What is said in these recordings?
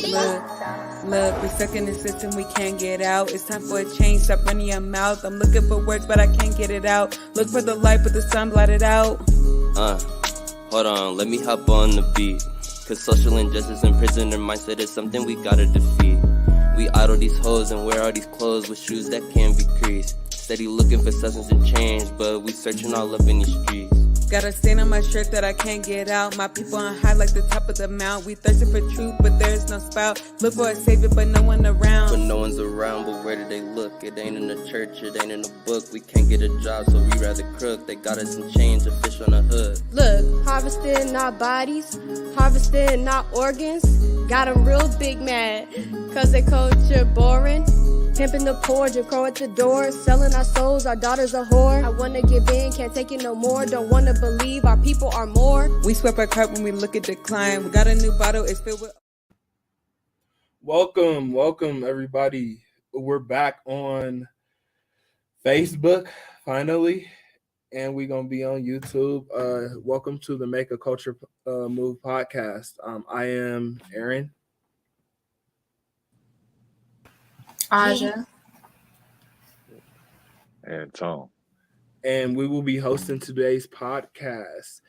Look, we're stuck in the system, we can't get out. It's time for a change, stop running your mouth. I'm looking for words, but I can't get it out. Look for the light, but the sun blotted out. Hold on, let me hop on the beat. Cause social injustice and prisoner mindset is something we gotta defeat. We idle these hoes and wear all these clothes with shoes that can't be creased. Steady looking for substance and change, but we searching all up in these streets. Got a stain on my shirt that I can't get out. My people on high like the top of the mount. We thirsting for truth, but there's no spout. Look for a savior, but no one around. But no one's around, but where do they look? It ain't in the church, it ain't in the book. We can't get a job, so we rather crook. They got us in chains, a fish on the hood. Look, harvesting not bodies, harvesting not organs. Got them real big mad, cause they culture boring. Pimping the poor, Jim Crow at the door. Selling our souls, our daughters a whore. I wanna give in, can't take it no more. Don't wanna believe our people are more. We swept our cart when we look at decline. We got a new bottle, it's filled with... Welcome everybody. We're back on Facebook, finally. And we're going to be on YouTube. Welcome to the Make a Culture Move podcast. I am Aaron. Aja. And Tom. And we will be hosting today's podcast.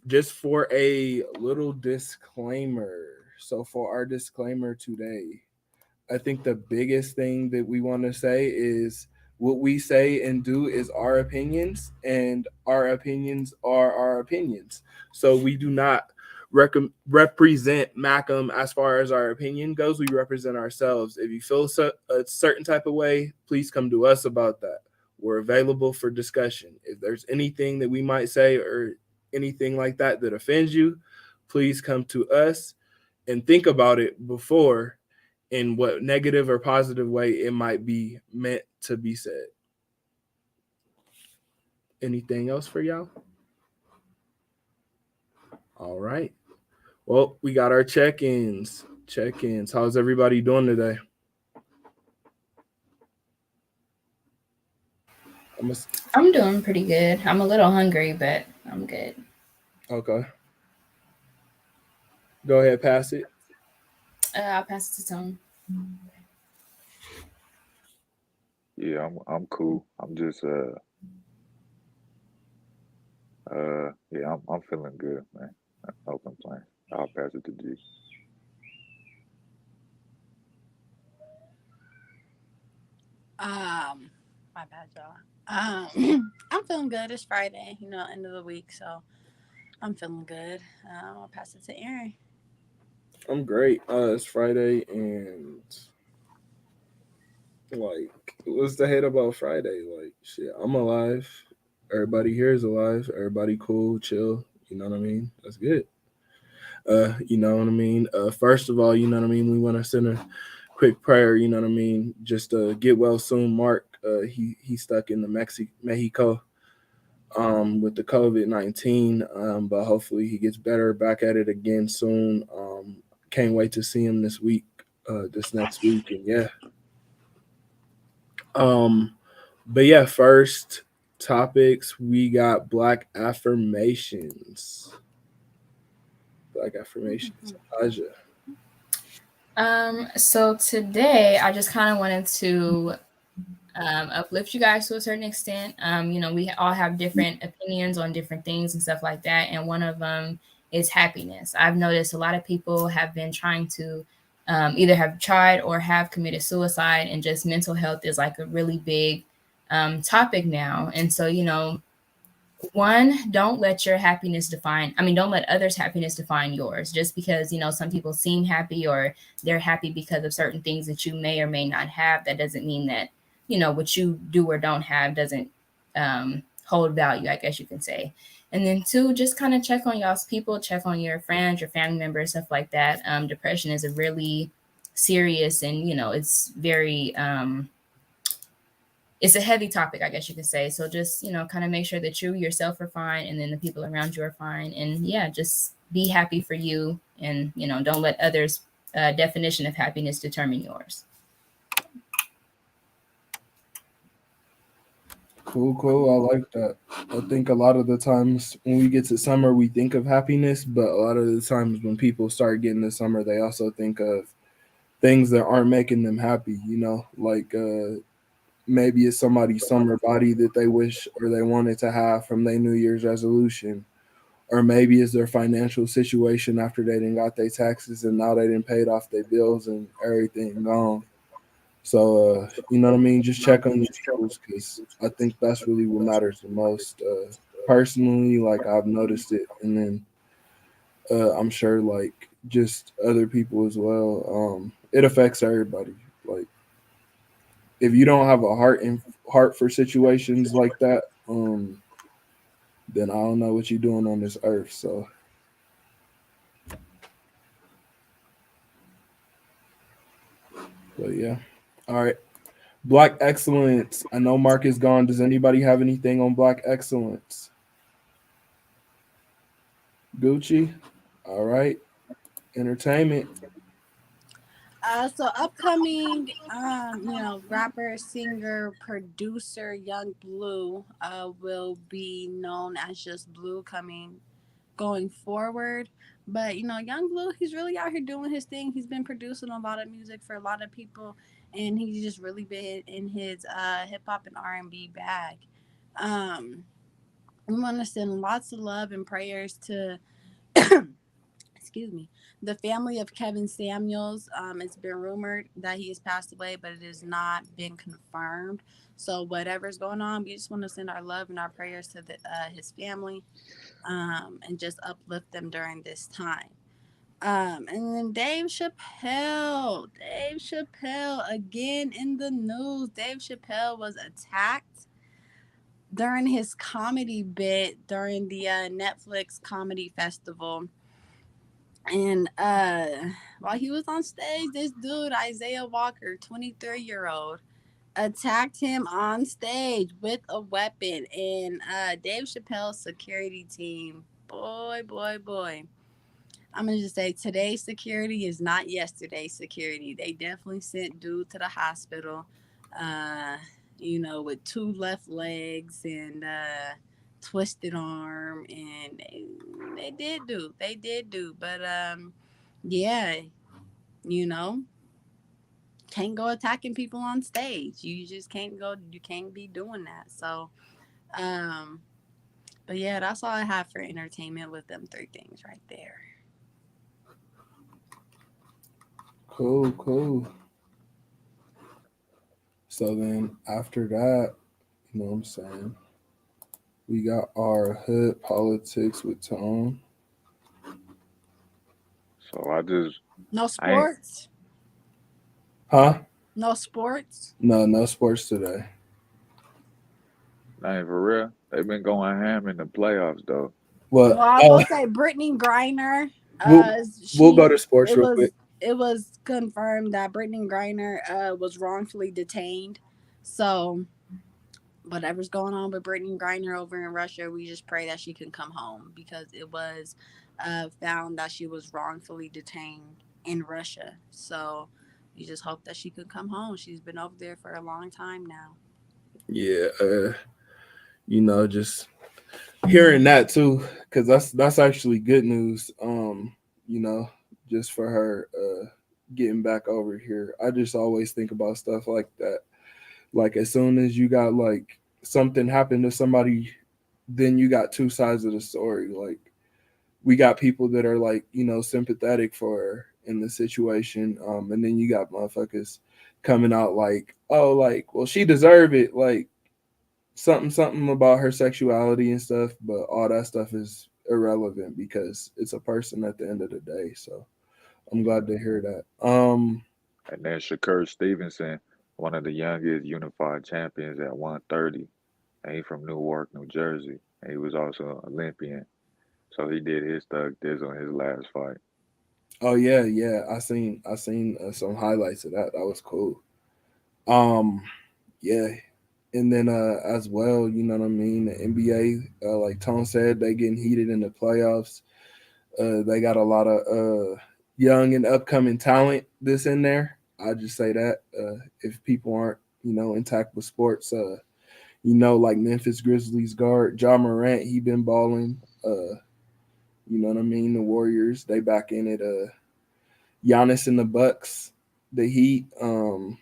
Just for a little disclaimer. So for our disclaimer today, I think the biggest thing that we want to say is what we say and do is our opinions, and our opinions are our opinions. So we do not represent Macam as far as our opinion goes. We represent ourselves. If you feel a certain type of way, please come to us about that. We're available for discussion. If there's anything that we might say or anything like that that offends you, please come to us and think about it before in what negative or positive way it might be meant to be said. Anything else for y'all? All right. Well, we got our check-ins. How's everybody doing today? I'm doing pretty good. I'm a little hungry, but I'm good. Okay. Go ahead, pass it. I'll pass it to Tom. Yeah, I'm cool. I'm just I'm feeling good, man. No complaints. I'll pass it to G. My bad, y'all. I'm feeling good. It's Friday, end of the week, so I'm feeling good. I'll pass it to Aaron. I'm great. It's Friday, and what's the hate about Friday? Shit, I'm alive. Everybody here is alive. Everybody cool, chill. You know what I mean? That's good. You know what I mean? First of all, you know what I mean? We want to send a quick prayer, you know what I mean? Just get well soon, Mark. He's stuck in the Mexico with the COVID-19, but hopefully he gets better, back at it again soon. Can't wait to see him this next week, and yeah. But yeah, first topics, we got Black affirmations. Aja. So today I just kind of wanted to uplift you guys to a certain extent. We all have different opinions on different things and stuff like that, and one of them is happiness. I've noticed a lot of people have been trying to either have tried or have committed suicide, and just mental health is like a really big topic now. And so, one, don't let others' happiness define yours. Just because, some people seem happy or they're happy because of certain things that you may or may not have, that doesn't mean that, what you do or don't have doesn't hold value, I guess you can say. And then two, just kind of check on y'all's people, check on your friends, your family members, stuff like that. Depression is a really serious and, it's very... it's a heavy topic, I guess you could say. So just, kind of make sure that you yourself are fine, and then the people around you are fine. And yeah, just be happy for you, and, don't let others' definition of happiness determine yours. Cool. I like that. I think a lot of the times when we get to summer, we think of happiness, but a lot of the times when people start getting to summer, they also think of things that aren't making them happy, like maybe it's somebody's summer body that they wish or they wanted to have from their New Year's resolution, or maybe it's their financial situation after they didn't got their taxes and now they didn't paid off their bills and everything gone. So you know what I mean? Just check on your peoples because I think that's really what matters the most. Personally, like I've noticed it, and then I'm sure like just other people as well. It affects everybody. Like if you don't have a heart for situations like that, then I don't know what you're doing on this earth. So, but yeah, all right. Black excellence. I know Mark is gone. Does anybody have anything on black excellence? Gucci. All right. Entertainment. So upcoming, rapper, singer, producer, Young Blue, will be known as just Blue going forward. But Young Blue, he's really out here doing his thing. He's been producing a lot of music for a lot of people, and he's just really been in his hip hop and R&B bag. Um, we want to send lots of love and prayers to excuse me, the family of Kevin Samuels. It's been rumored that he has passed away, but it has not been confirmed. So whatever's going on, we just want to send our love and our prayers to his family, and just uplift them during this time. And then Dave Chappelle again in the news. Dave Chappelle was attacked during his comedy bit during the Netflix comedy festival. And while he was on stage, this dude, Isaiah Walker, 23-year-old, attacked him on stage with a weapon. And Dave Chappelle's security team, boy, boy, boy. I'm going to just say today's security is not yesterday's security. They definitely sent dude to the hospital, with two left legs and twisted arm, and they did do, but yeah, you know, can't go attacking people on stage. You just you can't be doing that. So but yeah, that's all I have for entertainment with them three things right there. Cool. So then after that, you know what I'm saying? We got our hood politics with Tone. So I just No I ain't sports. Huh? No sports. No sports today. I ain't for real. They've been going ham in the playoffs though. Well, Well, I will say Brittany Griner. we'll, we'll go to sports It real quick. was confirmed that Brittany Griner was wrongfully detained. So whatever's going on with Brittany Griner over in Russia, we just pray that she can come home, because it was found that she was wrongfully detained in Russia. So we just hope that she could come home. She's been over there for a long time now. Yeah, just hearing that too, because that's actually good news. Just for her getting back over here. I just always think about stuff like that. Like as soon as you got like something happened to somebody, then you got two sides of the story. Like we got people that are like, sympathetic for her in the situation. And then you got motherfuckers coming out like, oh, like, well, she deserved it. Like something about her sexuality and stuff, but all that stuff is irrelevant because it's a person at the end of the day. So I'm glad to hear that. And then Shakur Stevenson, one of the youngest unified champions at 130. And he from Newark, New Jersey. And he was also an Olympian. So he did his thug this on his last fight. Oh yeah. I seen some highlights of that. That was cool. Yeah. And then as well, you know what I mean? The NBA, like Tone said, they getting heated in the playoffs. They got a lot of young and upcoming talent that's in there. I just say that if people aren't, intact with sports, like Memphis Grizzlies guard Ja Morant, he been balling. You know what I mean? The Warriors, they back in it. Giannis and the Bucks, the Heat. And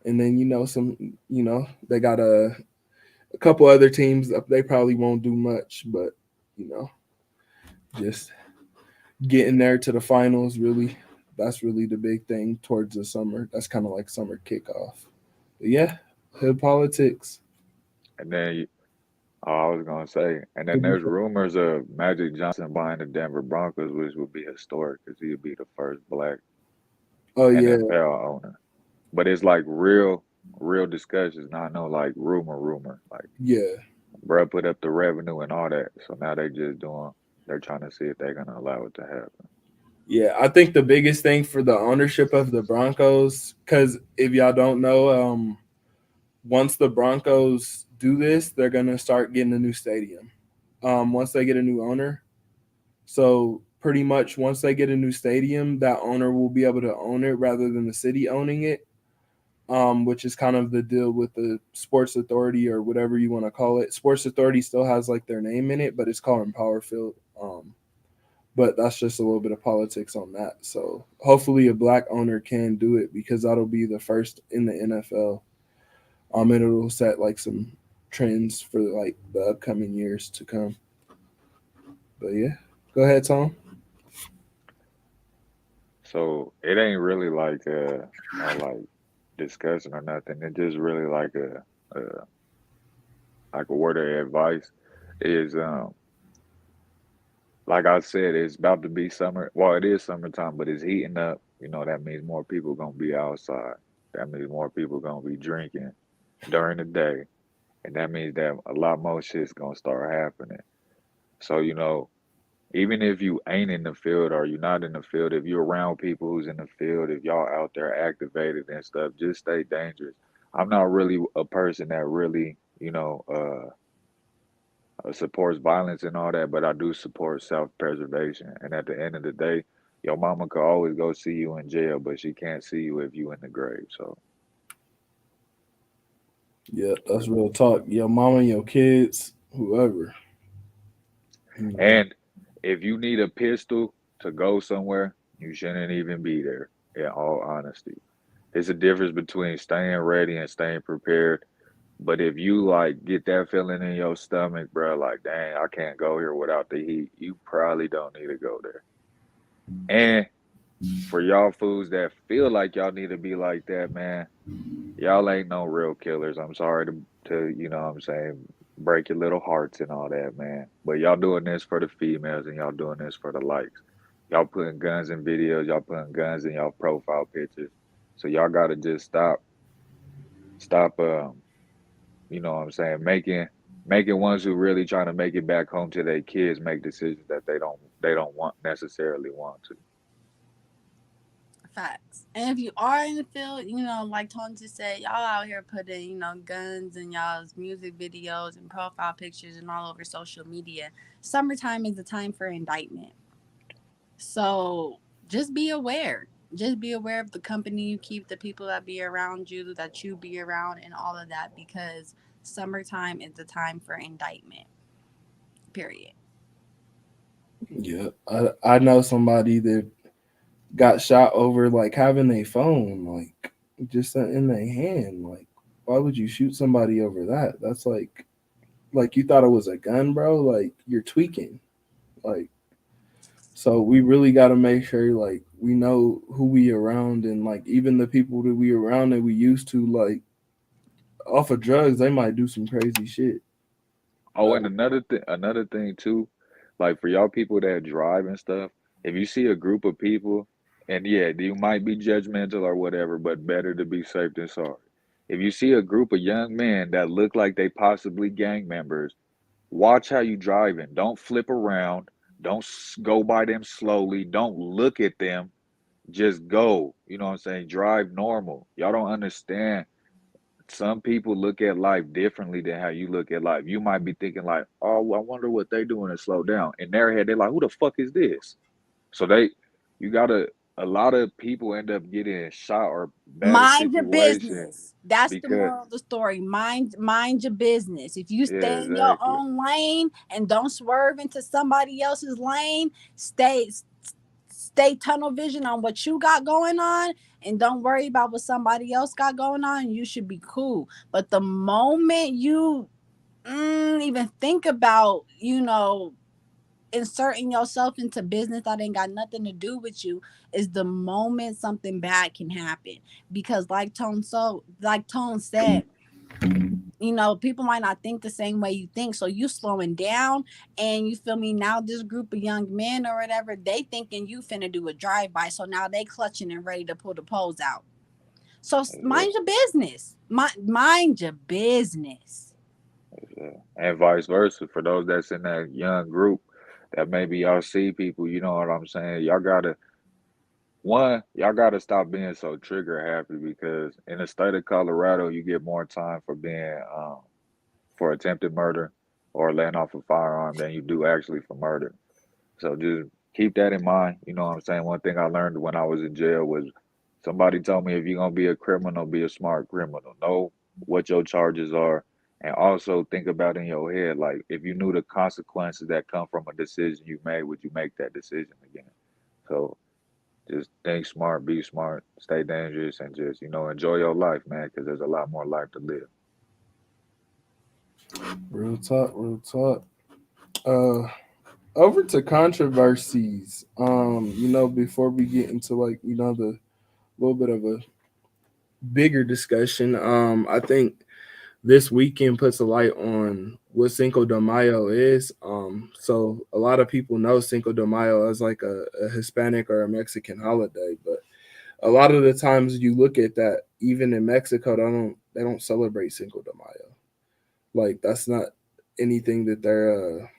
then they got a couple other teams. They probably won't do much, but just getting there to the finals. Really, that's really the big thing towards the summer. That's kind of like summer kickoff. But yeah, hood politics. And then I was gonna say, and then there's rumors of Magic Johnson buying the Denver Broncos, which would be historic because he would be the first black Oh yeah, NFL owner. But it's like real discussions, not no like rumor. Like, yeah. bro, put up the revenue and all that. So now they're trying to see if they're gonna allow it to happen. Yeah, I think the biggest thing for the ownership of the Broncos, because if y'all don't know, once the Broncos do this, they're gonna start getting a new stadium. Once they get a new owner, so pretty much once they get a new stadium, that owner will be able to own it rather than the city owning it. Which is kind of the deal with the Sports Authority or whatever you want to call it. Sports Authority still has like their name in it, but it's called Empower Field. But that's just a little bit of politics on that. So hopefully a black owner can do it because that'll be the first in the NFL. And it'll set like some trends for like the upcoming years to come. But yeah, go ahead, Tom. So it ain't really like no like discussion or nothing. It just really like a word of advice is like I said, it's about to be summer. Well, it is summertime, but it's heating up. That means more people gonna be outside. That means more people gonna be drinking during the day. And that means that a lot more shit's gonna start happening. So, even if you ain't in the field or you're not in the field, if you're around people who's in the field, if y'all out there activated and stuff, just stay dangerous. I'm not really a person that really, supports violence and all that, but I do support self-preservation. And at the end of the day, your mama could always go see you in jail, but she can't see you if you in the grave. So Yeah, that's real talk. Your mama, your kids, whoever. and if you need a pistol to go somewhere, you shouldn't even be there, in all honesty. There's a difference between staying ready and staying prepared. But if you like get that feeling in your stomach, bro, like, dang, I can't go here without the heat, you probably don't need to go there. And for y'all fools that feel like y'all need to be like that, man, y'all ain't no real killers. I'm sorry to what I'm saying, break your little hearts and all that, man. But y'all doing this for the females and y'all doing this for the likes. Y'all putting guns in videos, y'all putting guns in y'all profile pictures. So y'all gotta just stop what I'm saying, making ones who really trying to make it back home to their kids make decisions that they don't want necessarily want to. Facts. And if you are in the field, like Tony just said, y'all out here putting, guns in y'all's music videos and profile pictures and all over social media. Summertime is the time for indictment. So just be aware. Just be aware of the company you keep, the people that be around you, that you be around, and all of that, because summertime is the time for indictment. Period. Yeah, I know somebody that got shot over like having a phone like just in their hand. Like, why would you shoot somebody over that? That's like you thought it was a gun, bro. Like you're tweaking. Like, so we really got to make sure like we know who we around, and like even the people that we around that we used to like off of drugs, they might do some crazy shit. Oh, and another thing too, like for y'all people that drive and stuff, if you see a group of people, and yeah, you might be judgmental or whatever, but better to be safe than sorry. If you see a group of young men that look like they possibly gang members, watch how you driving. Don't flip around. Don't go by them slowly. Don't look at them. Just go. You know what I'm saying? Drive normal. Y'all don't understand. Some people look at life differently than how you look at life. You might be thinking like, oh, I wonder what they doing to slow down. In their head, they're like, who the fuck is this? So you gotta, a lot of people end up getting shot or bad Mind your situation business. That's the because, moral of the story. Mind your business. If you yeah, stay in your exactly. own lane and don't swerve into somebody else's lane, stay stay tunnel vision on what you got going on and don't worry about what somebody else got going on, you should be cool. But the moment you even think about, inserting yourself into business that ain't got nothing to do with you, is the moment something bad can happen. Because like Tone said, people might not think the same way you think. So you slowing down, and you feel me, now this group of young men or whatever, they thinking you finna do a drive-by. So now they clutching and ready to pull the poles out. So mind your business. Mind your business. And vice versa for those that's in that young group that maybe y'all see people, you know what I'm saying? Y'all gotta stop being so trigger happy, because in the state of Colorado you get more time for being for attempted murder or laying off a firearm than you do actually for murder. So just keep that in mind. You know what I'm saying? One thing I learned when I was in jail was somebody told me, if you're gonna be a criminal, be a smart criminal. Know what your charges are, and also think about in your head, like, if you knew the consequences that come from a decision you made, would you make that decision again? So just think smart, be smart, stay dangerous, and just, enjoy your life, man, because there's a lot more life to live. Real talk, real talk. Over to controversies. Before we get into the little bit of a bigger discussion, I think this weekend puts a light on what Cinco de Mayo is. So a lot of people know Cinco de Mayo as like a Hispanic or a Mexican holiday, but a lot of the times you look at that, even in Mexico, they don't celebrate Cinco de Mayo. Like, that's not anything that they're,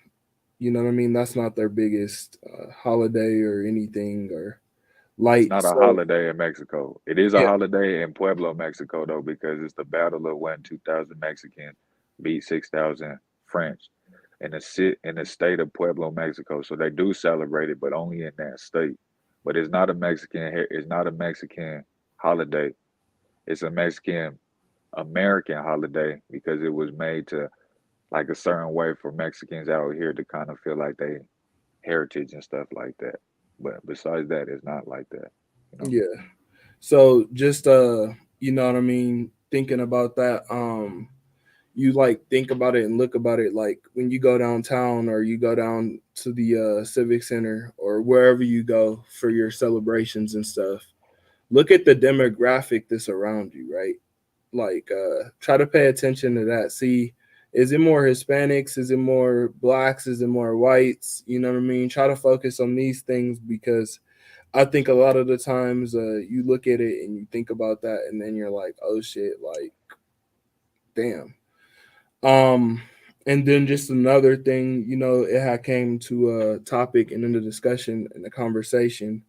you know what I mean? That's not their biggest holiday or anything, or It's light. not a So holiday in Mexico. It is a yeah, holiday in Pueblo, Mexico, though, because it's the battle of when 2,000 Mexicans beat 6,000 French in the state of Pueblo, Mexico. So they do celebrate it, but only in that state. But it's not a Mexican holiday. It's a Mexican American holiday, because it was made to, like, a certain way for Mexicans out here to kind of feel like they heritage and stuff like that. But besides that, it's not like that, you know. yeah. So just you know what I mean, thinking about that, you like think about it and look about it, like when you go downtown or you go down to the civic center or wherever you go for your celebrations and stuff. Look at the demographic that's around you, right? Like try to pay attention to that. See, is it more Hispanics? Is it more blacks? Is it more whites? You know what I mean? Try to focus on these things, because I think a lot of the times you look at it and you think about that, and then you're like, oh shit, like, damn. And then just another thing, it had came to a topic and in the discussion and the conversation.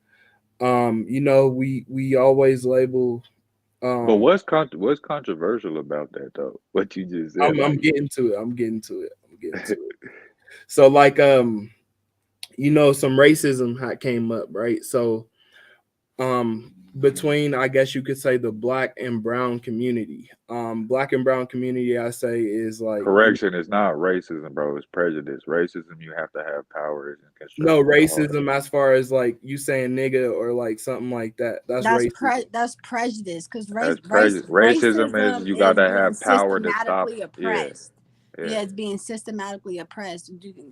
We always label. But um what's controversial about that, though? What you just said, I'm like, getting to it. I'm getting to it. So like some racism had came up, right? So between, I guess you could say, the black and brown community. Black and brown community, I say, is like, correction is not racism, bro. It's prejudice. Racism, you have to have power and no, constriction of the heart. racism as far as like you saying nigga or like something like that. That's racism. That's prejudice, because That's prejudice. Racism is racism you is gotta being have power to stop. systematically Yeah, oppressed. yeah. Yeah, it's being systematically oppressed.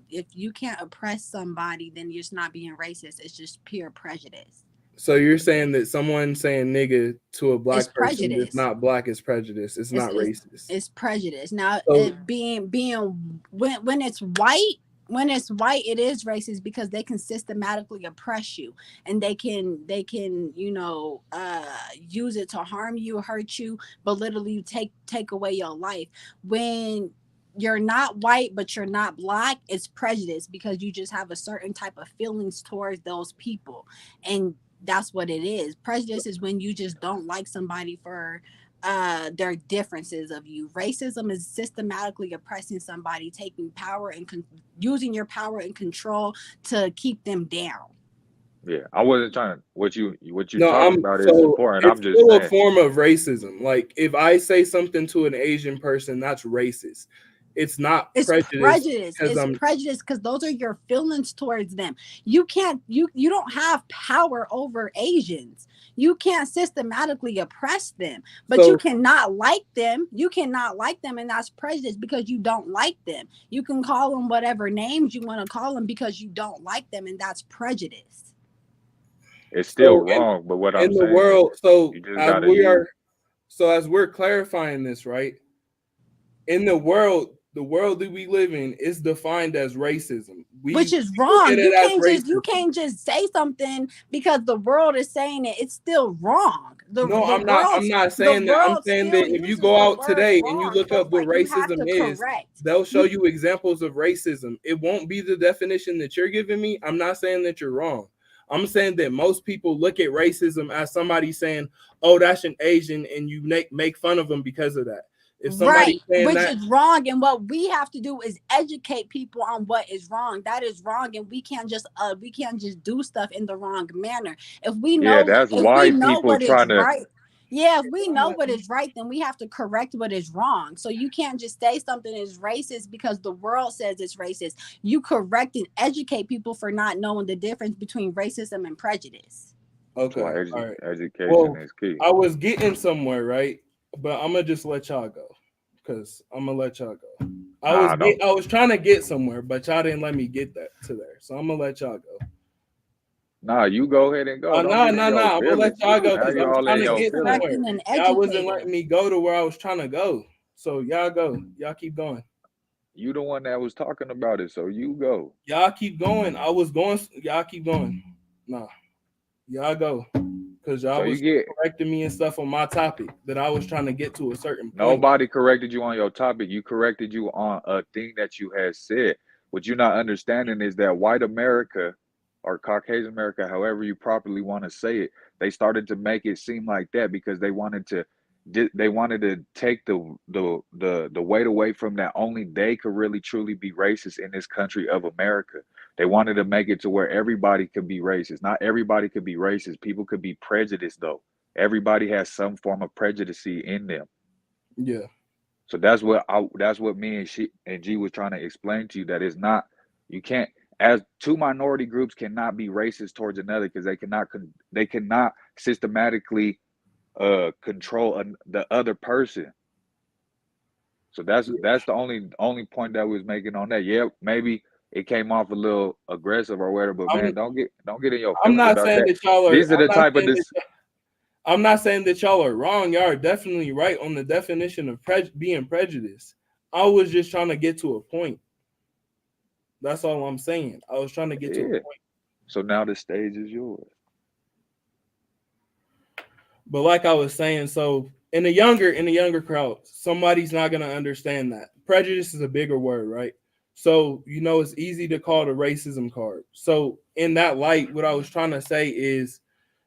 If you can't oppress somebody, then you're just not being racist. It's just pure prejudice. So you're saying that someone saying nigga to a It's black person that's prejudice. not black is prejudice. It's It's not it's, racist. it's prejudice. Now, So it being when it's white. When it's white, it is racist, because they can systematically oppress you, and they can use it to harm you, hurt you, but literally take away your life. When you're not white but you're not black, it's prejudice, because you just have a certain type of feelings towards those people, and that's what it is. Prejudice is when you just don't like somebody for their differences of you. Racism is systematically oppressing somebody, taking power and using your power and control to keep them down. Yeah, I wasn't trying to. What you no, talking about is so important. it's I'm just still a saying. form of racism. Like if I say something to an Asian person, that's racist. It's not It's prejudice prejudice. because It's I'm prejudice because those are your feelings towards them. You can't you don't have power over Asians. You can't systematically oppress them, but you so cannot like them. You cannot like them, and that's prejudice because you don't like them. You can call them whatever names you want to call them because you don't like them, and that's prejudice. It's still so wrong, but what I'm in the saying is world. So you just as gotta we use. are, so as we're clarifying this, right? In the world that we live in is defined as racism. Which We is look at wrong. it as You racism. can't just say something because the world is saying it. It's still wrong. No, I'm not. I'm not The saying that. I'm world saying still that if you uses go the out word today and you wrong. look So up it's what like you have racism to is, correct. they'll show you examples of racism. It won't be the definition that you're giving me. I'm not saying that you're wrong. I'm saying that most people look at racism as somebody saying, "Oh, that's an Asian," and you make fun of them because of that. If somebody's Right, saying which that, is wrong, and what we have to do is educate people on what is wrong. That is wrong, and we can't just do stuff in the wrong manner. Yeah, that's If we white know people what is trying to. right, yeah, if we know what is right, then we have to correct what is wrong. So you can't just say something is racist because the world says it's racist. You correct and educate people for not knowing the difference between racism and prejudice. That's why okay, all right. education Well, is key. I was getting somewhere, right? But I'm gonna just let y'all go because I'm gonna let y'all go. Nah, don't. I was trying to get somewhere, but y'all didn't let me get that to there. So I'm gonna let y'all go. Nah, you go ahead and go. Don't No, get in no, no. your I'm gonna let feelings. y'all go Now because I you was all trying in to your Just get feelings. somewhere. correcting and Y'all wasn't educating. letting me go to where I was trying to go. So y'all go. Y'all keep going. You the one that was talking about it, so you go. Y'all keep going. I was going. Y'all keep going. Nah, y'all go because So y'all you was get correcting me and stuff on my topic that I was trying to get to a certain point. nobody corrected you on your topic. You corrected you on a thing that you had said. What you're not understanding is that white America or Caucasian America, however you properly want to say it, they started to make it seem like that because they wanted to take the weight away from that only they could really truly be racist in this country of America. They wanted to make it to where everybody could be racist. Not everybody could be racist. People could be prejudiced though. Everybody has some form of prejudice in them. Yeah. So that's what me and she and G was trying to explain to you that it's not you can't as two minority groups cannot be racist towards another because they cannot systematically control the other person. So that's the only point that we was making on that. Yeah, maybe it came off a little aggressive or whatever, but man, I'm. don't get in your I'm feelings not about saying that. that y'all are. These are the type of this. I'm not saying that y'all are wrong. Y'all are definitely right on the definition of being prejudiced. I was just trying to get to a point. That's all I'm saying. I was trying to get to a Yeah. point. So now the stage is yours. But like I was saying, so in the younger crowd, somebody's not gonna understand that. Prejudice is a bigger word, right? So it's easy to call the racism card. So in that light, what I was trying to say is,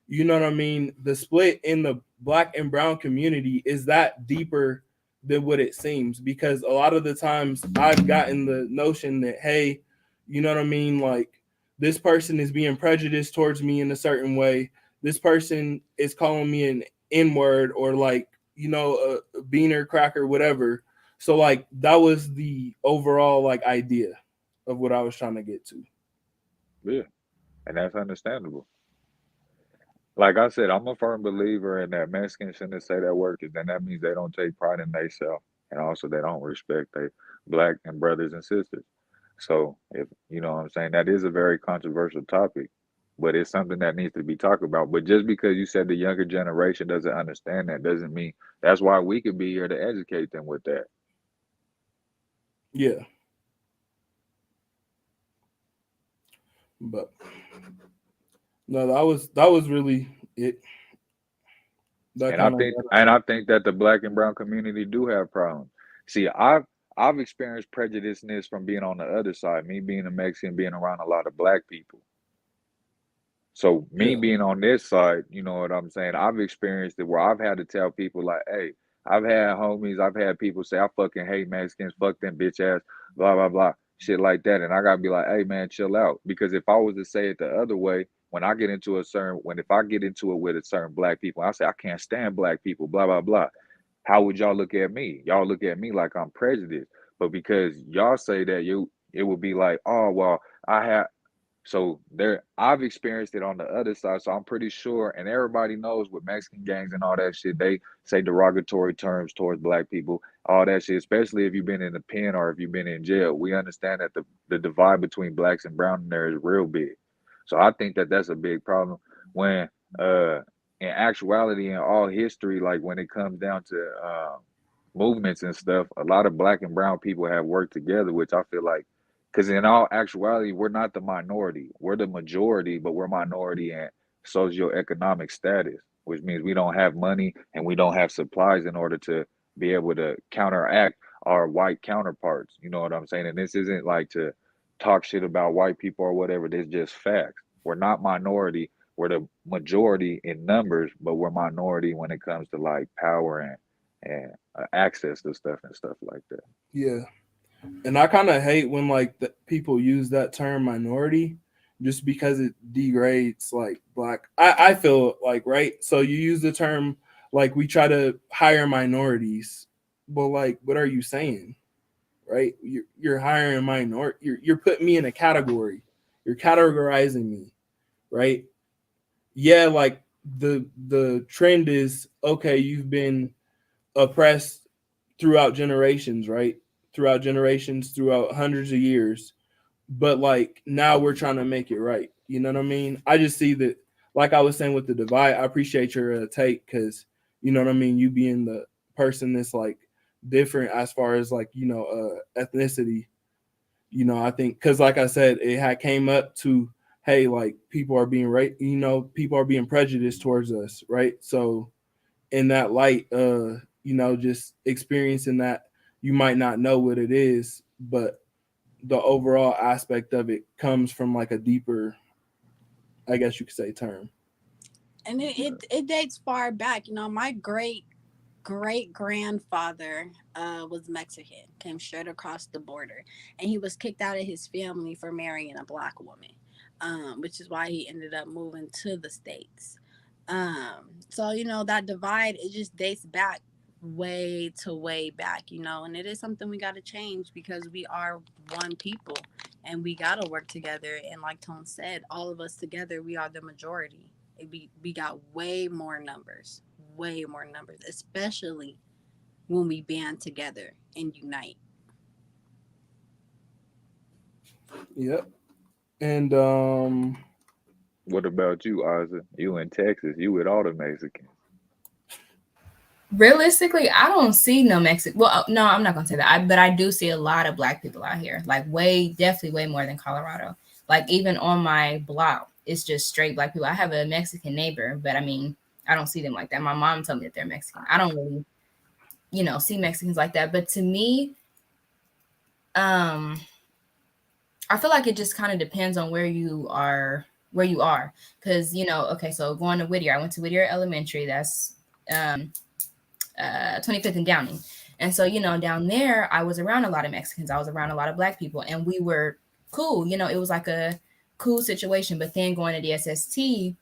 you know what I mean? The split in the black and brown community is that deeper than what it seems because a lot of the times I've gotten the notion that, hey, you know what I mean? Like this person is being prejudiced towards me in a certain way. This person is calling me an N word or like, a beaner cracker, whatever. So like that was the overall like idea of what I was trying to get to. Yeah. And that's understandable. Like I said, I'm a firm believer in that Mexicans shouldn't say that word because then that means they don't take pride in themselves. And also they don't respect their black and brothers and sisters. So if you know what I'm saying, that is a very controversial topic, but it's something that needs to be talked about. But just because you said the younger generation doesn't understand that doesn't mean that's why we could be here to educate them with that. Yeah. But no, that was really it. That And I kind of think and I think that the black and brown community do have problems. See, I've experienced prejudiceness from being on the other side, me being a Mexican, being around a lot of black people. So me yeah. being on this side, you know what I'm saying? I've experienced it where I've had to tell people like, hey, I've had homies, I've had people say I fucking hate Mexicans, fuck them bitch ass, blah blah blah, shit like that. And I gotta be like, hey man, chill out. Because if I was to say it the other way, if I get into it with a certain black people, I say I can't stand black people, blah blah blah. How would y'all look at me? Y'all look at me like I'm prejudiced. But because y'all say that it would be like, oh well, I have so there I've experienced it on the other side, so I'm pretty sure, and everybody knows with Mexican gangs and all that shit, they say derogatory terms towards black people, all that shit, especially if you've been in the pen or if you've been in jail. We understand that the divide between blacks and brown in there is real big. So I think that that's a big problem when uh in actuality in all history, like when it comes down to movements and stuff, a lot of black and brown people have worked together, which I feel like, because in all actuality, we're not the minority. We're the majority, but we're minority in socioeconomic status, which means we don't have money and we don't have supplies in order to be able to counteract our white counterparts. You know what I'm saying? And this isn't like to talk shit about white people or whatever. This is just facts. We're not minority. We're the majority in numbers, but we're minority when it comes to like power and access to stuff and stuff like that. Yeah. And I kind of hate when like the people use that term minority just because it degrades like black. I feel like, right? So you use the term like we try to hire minorities. But like, what are you saying? Right? You're hiring minority. You're putting me in a category. You're categorizing me, right? Yeah, like the trend is okay, you've been oppressed throughout generations, right? Throughout hundreds of years. But like now we're trying to make it right. You know what I mean? I just see that, like I was saying with the divide, I appreciate your take because, you know what I mean? You being the person that's like different as far as like, ethnicity, I think, because like I said, it had came up to, hey, like people are being right, people are being prejudiced towards us, right? So in that light, just experiencing that, you might not know what it is, but the overall aspect of it comes from like a deeper, I guess you could say, term. And it dates far back. My great grandfather was Mexican, came straight across the border, and he was kicked out of his family for marrying a black woman, which is why he ended up moving to the States. So that divide, it just dates back way back, and it is something we got to change because we are one people and we got to work together. And like Tone said, all of us together, we are the majority. We got way more numbers, especially when we band together and unite. Yep. And What about you, Isaac? You in Texas, you with all the Mexicans. Realistically, I don't see no Mexican. Well, no, I'm not gonna say that. But I do see a lot of black people out here, like definitely way more than Colorado. Like even on my block, it's just straight black people. I have a Mexican neighbor, but I mean, I don't see them like that. My mom told me that they're Mexican. I don't really, see Mexicans like that. But to me, I feel like it just kind of depends on where you are, because okay, so going to Whittier, I went to Whittier Elementary. That's 25th and Downing. And so, down there, I was around a lot of Mexicans. I was around a lot of black people, and we were cool. It was like a cool situation. But then going to the SST,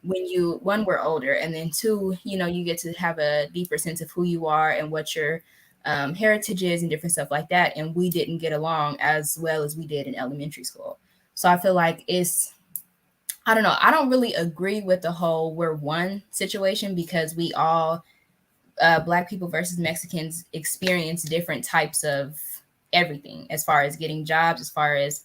one, we're older, and then two, you get to have a deeper sense of who you are and what your heritage is and different stuff like that. And we didn't get along as well as we did in elementary school. So I feel like I don't know. I don't really agree with the whole we're one situation because we all, Black people versus Mexicans, experience different types of everything as far as getting jobs, as far as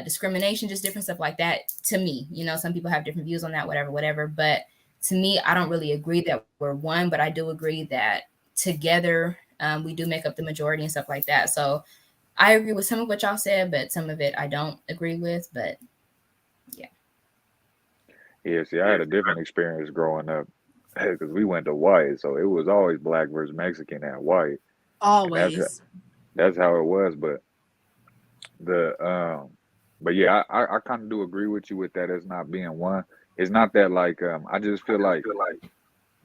discrimination, just different stuff like that. To me, some people have different views on that, whatever. But to me, I don't really agree that we're one, but I do agree that together we do make up the majority and stuff like that. So I agree with some of what y'all said, but some of it I don't agree with. But yeah. Yeah, see, I had a different experience growing up because we went to white, so it was always black versus Mexican and white. Always. That's how it was. But but yeah, I kind of do agree with you with that as not being one. It's not that like I just feel like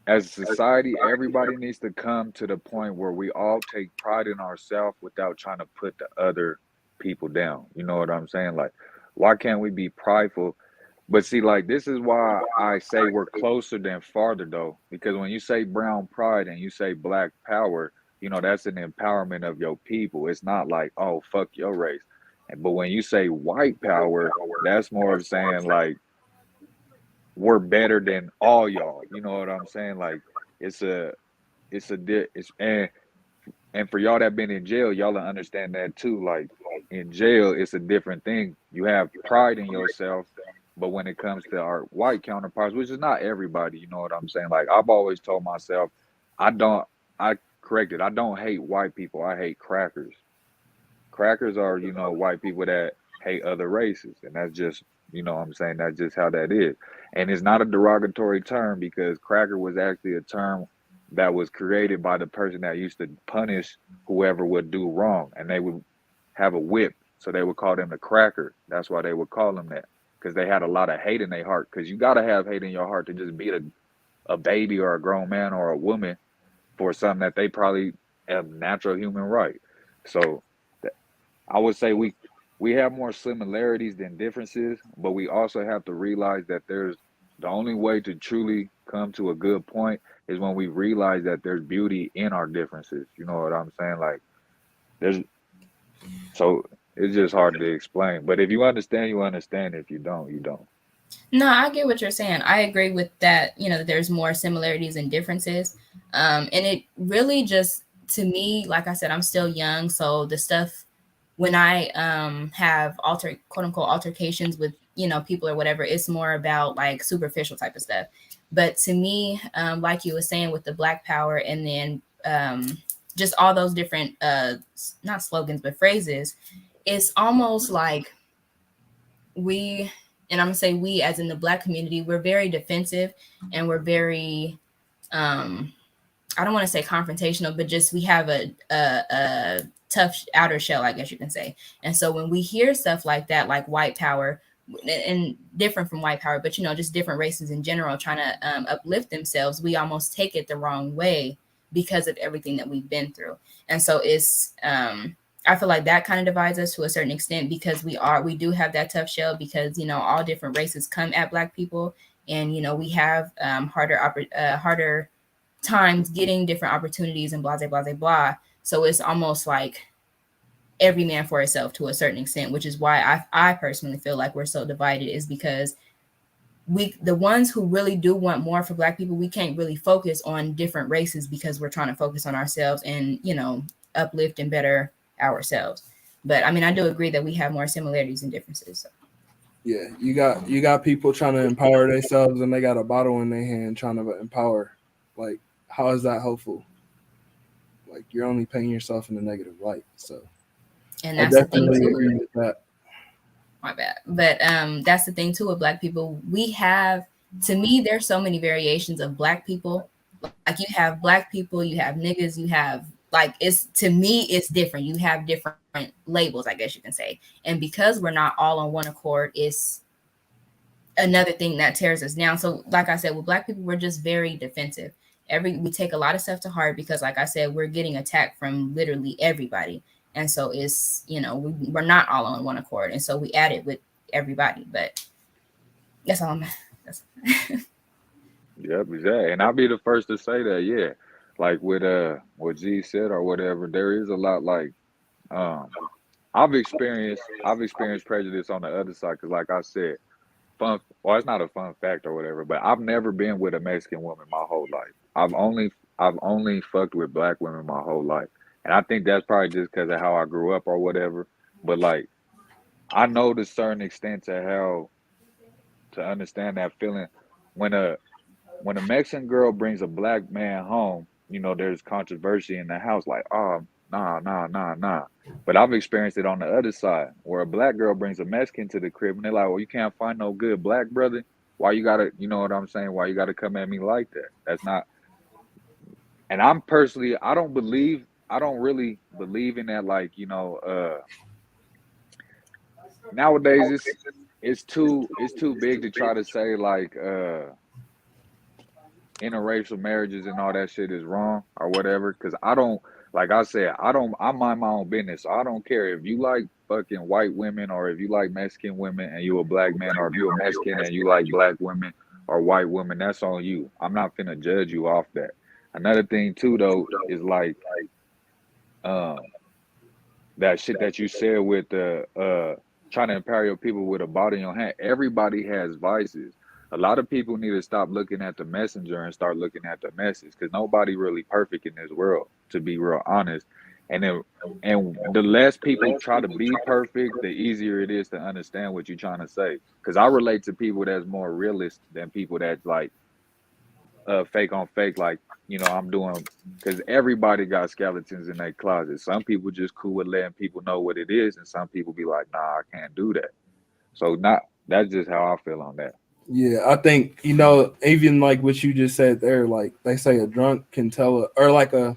as a society, everybody needs to come to the point where we all take pride in ourselves without trying to put the other people down. You know what I'm saying? Like, why can't we be prideful? But see, like, this is why I say we're closer than farther, though, because when you say brown pride and you say black power, that's an empowerment of your people. It's not like, oh, fuck your race. But when you say white power, that's more of saying like we're better than all y'all. You know what I'm saying? Like it's a it's and for y'all that been in jail, y'all will understand that too. Like in jail, it's a different thing. You have pride in yourself, but when it comes to our white counterparts, which is not everybody, you know what I'm saying? Like I've always told myself, I don't I corrected, I don't hate white people, I hate crackers. Crackers are, white people that hate other races. And that's just, what I'm saying, that's just how that is. And it's not a derogatory term because cracker was actually a term that was created by the person that used to punish whoever would do wrong. And they would have a whip. So they would call them the cracker. That's why they would call them that. Because they had a lot of hate in their heart. Because you got to have hate in your heart to just beat a baby or a grown man or a woman for something that they probably have natural human right. So I would say we have more similarities than differences, but we also have to realize that there's the only way to truly come to a good point is when we realize that there's beauty in our differences. You know what I'm saying? Like there's so it's just hard to explain. But if you understand, you understand. If you don't, you don't. No, I get what you're saying. I agree with that, that there's more similarities and differences. And it really just, to me, like I said, I'm still young. So the stuff when I have quote unquote altercations with, people or whatever, it's more about like superficial type of stuff. But to me, like you were saying with the Black Power and then just all those different, not slogans, but phrases, it's almost like and I'm gonna say we as in the Black community, we're very defensive and we're very, I don't want to say confrontational, but just we have a tough outer shell, I guess you can say. And so when we hear stuff like that, like white power, and different from white power, but just different races in general trying to uplift themselves, we almost take it the wrong way because of everything that we've been through. And so it's I feel like that kind of divides us to a certain extent because we do have that tough shell because all different races come at Black people, and we have harder times getting different opportunities and blah blah blah blah. So it's almost like every man for itself to a certain extent, which is why I personally feel like we're so divided, is because the ones who really do want more for Black people, we can't really focus on different races because we're trying to focus on ourselves and uplift and better ourselves. But I mean, I do agree that we have more similarities and differences. So. Yeah, you got people trying to empower themselves and they got a bottle in their hand trying to empower. Like, how is that helpful? Like, you're only painting yourself in a negative light. So, and that's I definitely agree with that. My bad, but that's the thing too with Black people. We have, to me, there's so many variations of Black people. Like you have Black people, you have niggas, you have to me it's different. You have different labels, I guess you can say. And because we're not all on one accord, it's another thing that tears us down. So like I said, with Black people, we're just very defensive. We take a lot of stuff to heart because, like I said, we're getting attacked from literally everybody. And so it's, we're not all on one accord. And so we add it with everybody. But that's all that's Yep, exactly. And I'll be the first to say that, yeah. Like with what G said or whatever, there is a lot like I've experienced prejudice on the other side because, like I said, it's not a fun fact or whatever, but I've never been with a Mexican woman my whole life. I've only fucked with Black women my whole life. And I think that's probably just because of how I grew up or whatever. But like I know to a certain extent to understand that feeling when a Mexican girl brings a Black man home, there's controversy in the house, like, oh, nah. But I've experienced it on the other side, where a Black girl brings a Mexican to the crib, and they're like, well, you can't find no good Black brother. Why you gotta, you know what I'm saying? Why you gotta come at me like that? That's not. And I'm personally, I don't really believe in that. Like, nowadays it's too big to try to say like, interracial marriages and all that shit is wrong or whatever, because I don't, like I said, I mind my own business. So I don't care if you like fucking white women or if you like Mexican women and you a Black man, or if you a Mexican and you like Black women or white women, that's on you. I'm not finna judge you off that. Another thing too though is like Um, that shit that you said with the trying to empower your people with a bottle in your hand. Everybody has vices. A lot of people need to stop looking at the messenger and start looking at the message because nobody really perfect in this world, to be real honest. And then and the less people try to be perfect, the easier it is to understand what you're trying to say. Because I relate to people that's more realist than people that's like fake on fake, like, I'm doing, because everybody got skeletons in their closet. Some people just cool with letting people know what it is, and some people be like, nah, I can't do that. So not that's just how I feel on that. Yeah, I think even like what you just said there, like they say a drunk can tell or like a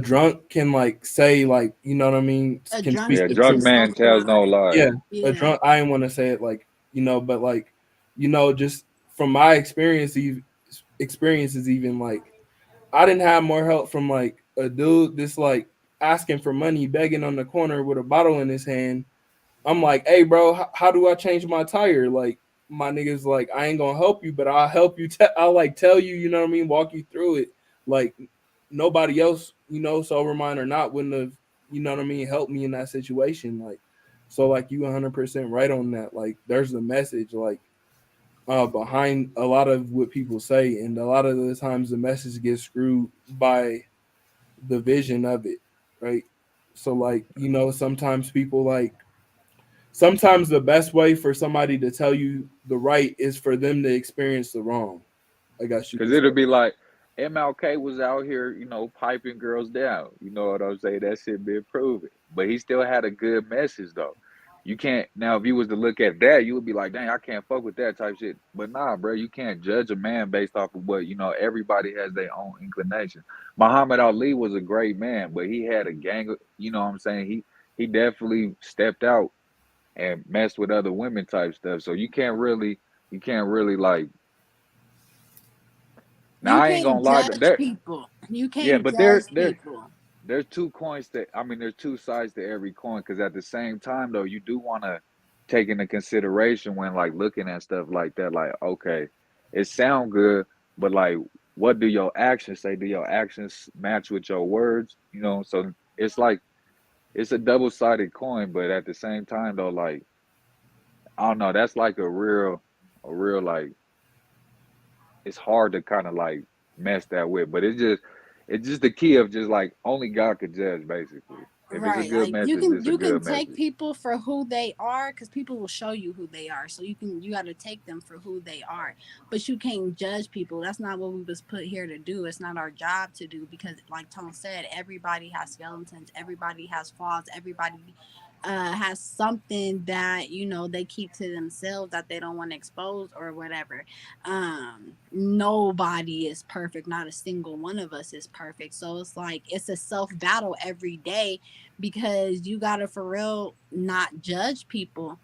drunk can like say like what I mean, A can drunk speak Yeah, the speaks drunk his truth. man soul's tells no mind. lies. Yeah, a Yeah. drunk. I didn't want to say it like but like just from my experiences, even like I didn't have more help from like a dude that's like asking for money, begging on the corner with a bottle in his hand. I'm like, hey, bro, how do I change my tire? Like, my niggas, like, I ain't gonna help you, but I'll help you. I'll like tell you, you know what I mean, walk you through it. Like, nobody else, sober mind or not, wouldn't have, you know what I mean, helped me in that situation. Like, so like you 100% right on that. Like, there's the message, like, behind a lot of what people say, and a lot of the times the message gets screwed by the vision of it, right? So like, sometimes people like sometimes the best way for somebody to tell you the right is for them to experience the wrong. I guess you Because could say. it'll be like MLK was out here, piping girls down. You know what I'm saying? That shit been proven. But he still had a good message though. You can't now if you was to look at that, you would be like, dang, I can't fuck with that type shit. But nah, bro, you can't judge a man based off of what, everybody has their own inclination. Muhammad Ali was a great man, but he had a gang of, what I'm saying? He definitely stepped out and messed with other women type stuff. So you can't really like now You I ain't gonna can't lie to judge that. people. You Yeah, can't but judge people. there's two coins to I mean there's two sides to every coin because at the same time though you do want to take into consideration when like looking at stuff like that like okay it sound good but like what do your actions say, do your actions match with your words, so it's like it's a double-sided coin but at the same time though like I don't know, that's like a real like it's hard to kind of like mess that with. But it's just the key of just like only God could judge basically. If it's a Right. good Like you message, can it's a you can good take message. people for who they are because people will show you who they are. So you got to take them for who they are. But you can't judge people. That's not what we was put here to do. It's not our job to do because like Tom said, everybody has skeletons, everybody has flaws, everybody has something that they keep to themselves that they don't want to expose or whatever. Nobody is perfect, not a single one of us is perfect, so it's like it's a self battle every day because you gotta for real not judge people,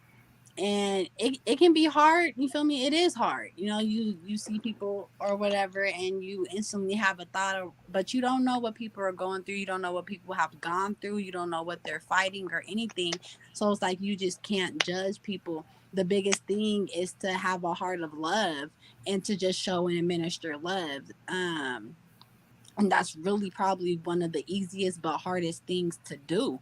and it can be hard. You feel me? It is hard. You see people or whatever and you instantly have a thought of, but you don't know what people are going through, you don't know what people have gone through, you don't know what they're fighting or anything. So it's like you just can't judge people. The biggest thing is to have a heart of love and to just show and administer love. And that's really probably one of the easiest but hardest things to do,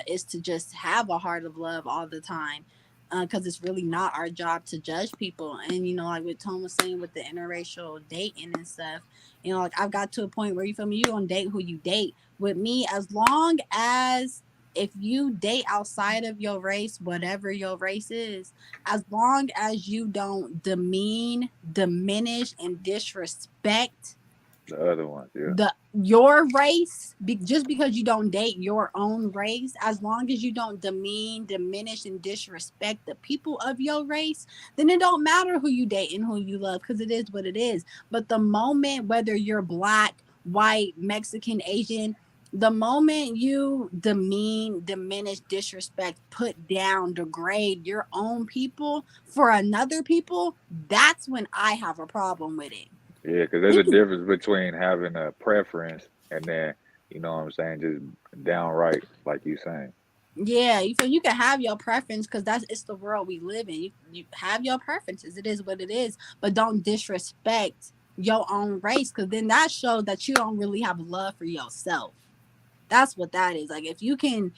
is to just have a heart of love all the time, because it's really not our job to judge people. And like what Tom was saying with the interracial dating and stuff, like I've got to a point where you feel me, you gonna date who you date. With me, as long as if you date outside of your race, whatever your race is, as long as you don't demean, diminish, and disrespect The other ones, yeah. your race, just because you don't date your own race, as long as you don't demean, diminish, and disrespect the people of your race, then it don't matter who you date and who you love, because it is what it is. But the moment, whether you're black, white, Mexican, Asian, the moment you demean, diminish, disrespect, put down, degrade your own people for another people, that's when I have a problem with it. Yeah, because there's You a can difference between having a preference and then, what I'm saying, just downright, like you saying. Yeah, you can have your preference because it's the world we live in. You have your preferences. It is what it is, but don't disrespect your own race because then that shows that you don't really have love for yourself. That's what that is. Like if you can,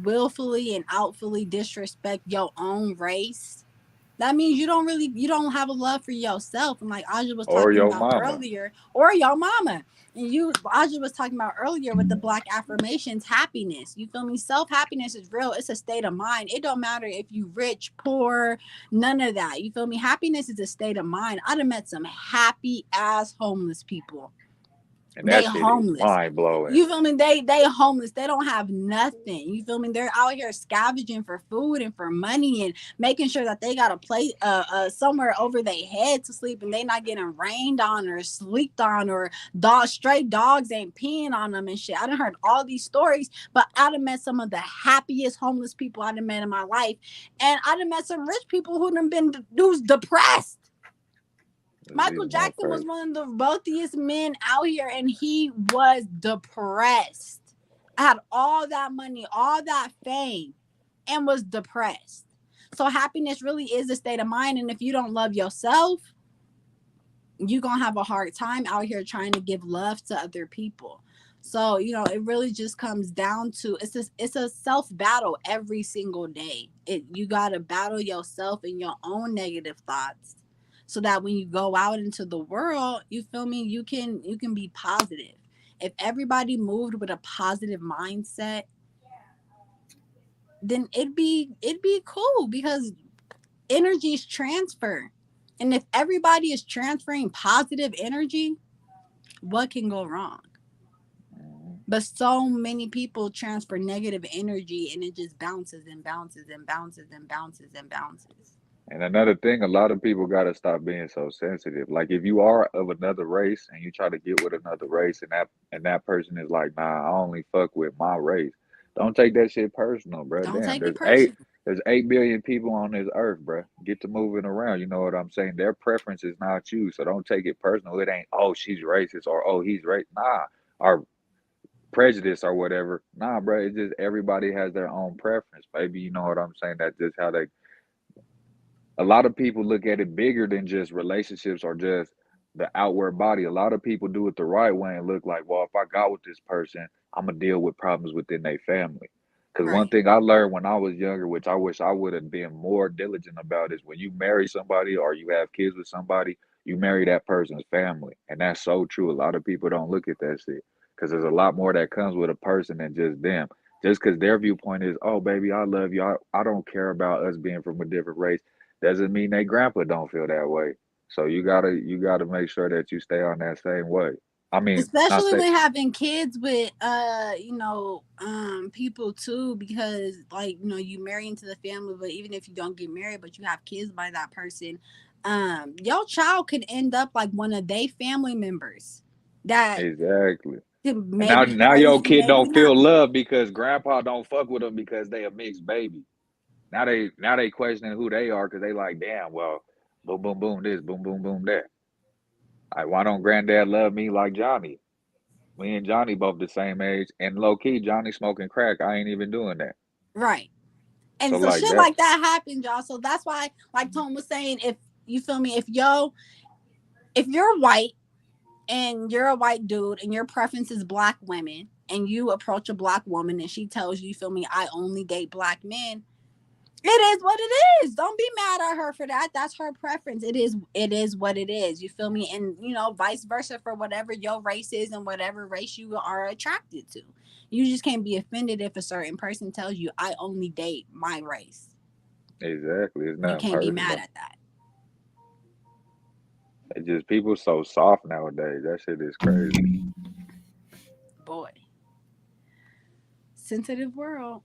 willfully and outfully disrespect your own race, that means you don't have a love for yourself. And like Aja was Or talking your about mama. earlier, or your mama. And Aja was talking about earlier with the black affirmations, happiness. You feel me? Self-happiness is real. It's a state of mind. It don't matter if you rich, poor, none of that. You feel me? Happiness is a state of mind. I'd have met some happy ass homeless people. And They that shit is homeless. mind blowing. You feel me? They homeless. They don't have nothing. You feel me? They're out here scavenging for food and for money and making sure that they got a place somewhere over their head to sleep, and they not getting rained on or sleeped on, or stray dogs ain't peeing on them and shit. I done heard all these stories, but I done met some of the happiest homeless people I done met in my life, and I done met some rich people who's depressed. Michael Jackson was one of the wealthiest men out here, and he was depressed. I had all that money, all that fame, and was depressed. So happiness really is a state of mind, and if you don't love yourself, you're gonna have a hard time out here trying to give love to other people. So it really just comes down to it's a self battle every single day. You gotta battle yourself and your own negative thoughts, so that when you go out into the world, you feel me, you can be positive. If everybody moved with a positive mindset, then it'd be cool, because energies transfer. And if everybody is transferring positive energy, what can go wrong? But so many people transfer negative energy, and it just bounces and bounces and bounces and bounces and bounces. And another thing, a lot of people got to stop being so sensitive. Like if you are of another race and you try to get with another race, and that person is like, nah, I only fuck with my race. Don't take that shit personal, bro. Don't Damn, take it personal. there's 8 billion people on this earth, bro. Get to moving around. You know what I'm saying? Their preference is not you, so don't take it personal. It ain't, oh, she's racist, or oh, he's racist. Nah, or prejudice or whatever. Nah, bro. It's just everybody has their own preference, baby. You know what I'm saying? That's just how they. A lot of people look at it bigger than just relationships or just the outward body. A lot of people do it the right way and look like, well, if I got with this person, I'm gonna deal with problems within their family. Because one Right. thing I learned when I was younger, which I wish I would have been more diligent about, is when you marry somebody or you have kids with somebody, you marry that person's family. And that's so true. A lot of people don't look at that shit because there's a lot more that comes with a person than just them. Just because their viewpoint is, oh, baby, I love you. I don't care about us being from a different race, doesn't mean they grandpa don't feel that way. So you gotta make sure that you stay on that same way. I mean, not Especially stay when having kids with people too, because like you marry into the family, but even if you don't get married but you have kids by that person, your child could end up like one of their family members that exactly. And now maybe now your crazy, kid maybe don't not. feel love because grandpa don't fuck with them because they a mixed baby. Now they questioning who they are because they like, damn, well, boom boom boom this, boom boom boom that. Like, why don't granddad love me like Johnny? Me and Johnny both the same age, and low key Johnny smoking crack. I ain't even doing that. Right. So And so like shit that, like that happens, y'all. So that's why, like Tom was saying, if you feel me, if you're white and you're a white dude and your preference is black women, and you approach a black woman and she tells you, feel me, I only date black men, it is what it is. Don't be mad at her for that. That's her preference. It is what it is. You feel me? And vice versa for whatever your race is and whatever race you are attracted to. You just can't be offended if a certain person tells you, I only date my race. exactly. It's You nothing can't be mad personal. at that. It's just people so soft nowadays. That shit is crazy. Boy. Sensitive world.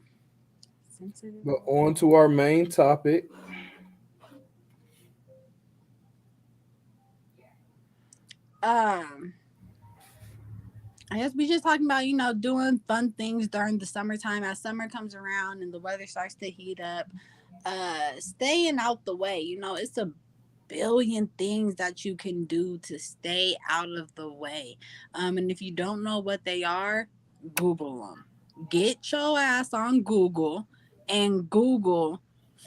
Sensitive But world. on to our main topic. Um I guess we just talking about, doing fun things during the summertime. As summer comes around and the weather starts to heat up, staying out the way. It's a billion things that you can do to stay out of the way. And if you don't know what they are, Google them. Get your ass on Google and Google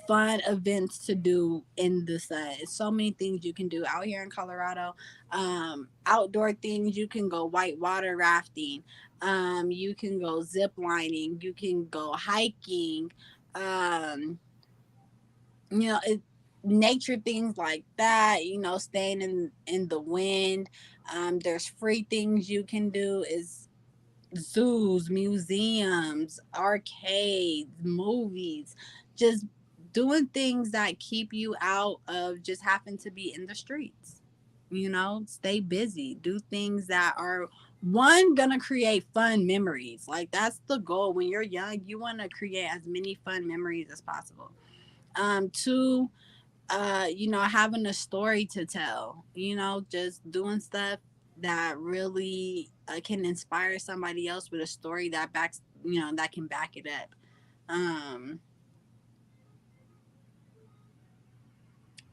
fun events to do in the sun. It's so many things you can do out here in Colorado. Outdoor things, you can go whitewater rafting. You can go zip lining. You can go hiking. Um, nature things like that. Staying in the wind. There's free things you can do. Is zoos, museums, arcades, movies, just doing things that keep you out of just having to be in the streets. Stay busy, do things that are one gonna create fun memories. Like that's the goal. When you're young, you want to create as many fun memories as possible. Two, having a story to tell, just doing stuff that really can inspire somebody else with a story that backs, that can back it up.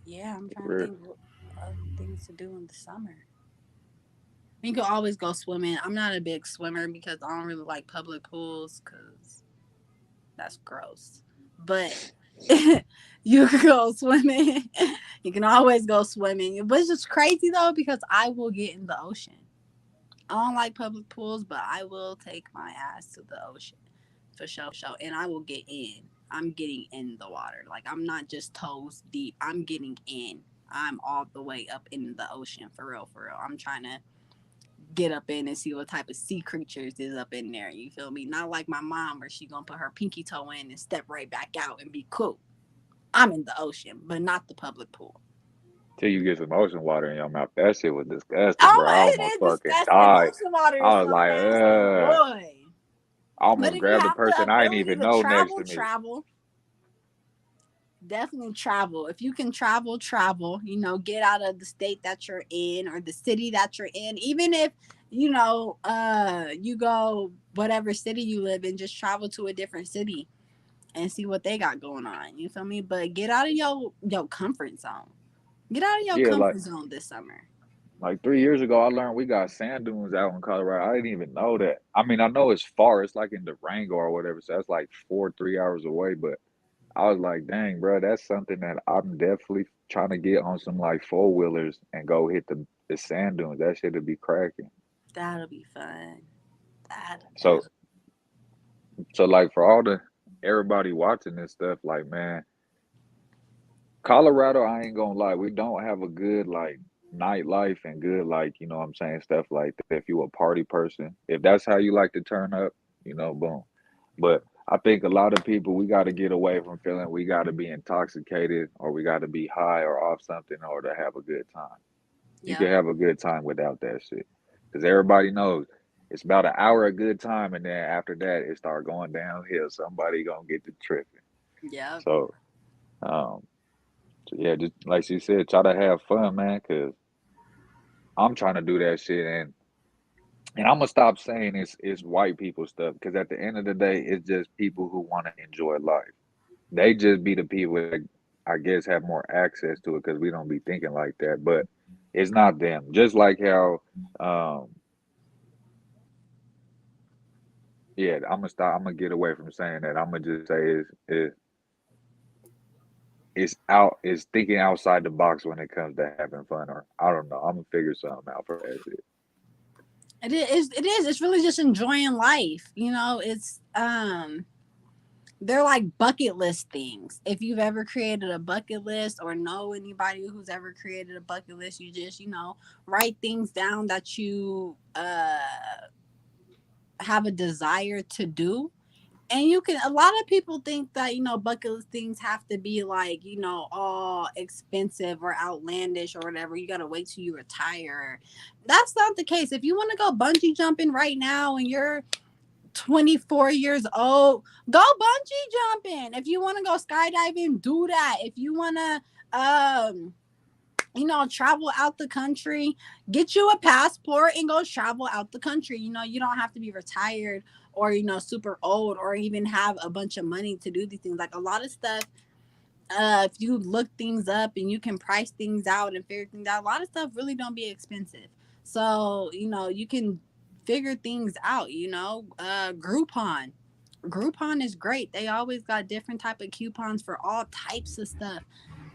Yeah, I'm trying to think of things to do in the summer. You can always go swimming. I'm not a big swimmer because I don't really like public pools because that's gross. But you can go swimming. You can always go swimming. But it's just crazy though because I will get in the ocean. I don't like public pools, but I will take my ass to the ocean for sure. And I will get in. I'm getting in the water. Like I'm not just toes deep. I'm getting in. I'm all the way up in the ocean for real, for real. I'm trying to get up in and see what type of sea creatures is up in there. You feel me? Not like my mom where she gonna put her pinky toe in and step right back out and be cool. I'm in the ocean, but not the public pool. Till you get some ocean water in your mouth. That shit was disgusting, bro. I Oh, it almost is fucking disgusting. died. Ocean water is I was so like, nasty, boy. I But almost if you grabbed the have the person I didn't ability even to know next to me. travel, definitely travel. If you can travel, get out of the state that you're in or the city that you're in. Even if, you go whatever city you live in, just travel to a different city and see what they got going on. You feel me? But get out of your comfort zone. Get out of your Yeah, comfort zone this summer. like 3 years ago, I learned we got sand dunes out in Colorado. I didn't even know that. I mean, I know it's far. It's like in Durango or whatever. So that's like 3 hours away. But I was like, dang, bro, that's something that I'm definitely trying to get on some like four wheelers and go hit the sand dunes. That shit would be cracking. That'll be fun. So, so like for all the everybody watching this stuff, like man, Colorado, I ain't gonna lie, we don't have a good like nightlife and good like, you know what I'm saying, stuff like that. If you a party person, if that's how you like to turn up, boom. But I think a lot of people we gotta get away from feeling we gotta be intoxicated or we gotta be high or off something in order to have a good time. You can Yep. have a good time without that shit. Because everybody knows it's about an hour of good time and then after that it start going downhill. Somebody gonna get to tripping. Yep. So um so yeah, just like she said, try to have fun, man, because I'm trying to do that shit, and I'm gonna stop saying it's white people stuff because at the end of the day, it's just people who want to enjoy life. They just be the people that I guess have more access to it because we don't be thinking like that. But it's not them. Just like how, um, yeah, I'm gonna stop. I'm gonna get away from saying that. I'm gonna just say it's thinking outside the box when it comes to having fun, or I don't know. I'm gonna figure something out for that shit. It is. It's really just enjoying life. It's they're like bucket list things. If you've ever created a bucket list or know anybody who's ever created a bucket list, you just, write things down that you have a desire to do. And a lot of people think that, bucket list things have to be like, all expensive or outlandish or whatever. You got to wait till you retire. That's not the case. If you want to go bungee jumping right now and you're 24 years old, go bungee jumping. If you want to go skydiving, do that. If you want to, travel out the country, get you a passport and go travel out the country. You don't have to be retired or, super old or even have a bunch of money to do these things. Like a lot of stuff, if you look things up and you can price things out and figure things out, a lot of stuff really don't be expensive. So, you can figure things out, Groupon. Groupon is great. They always got different type of coupons for all types of stuff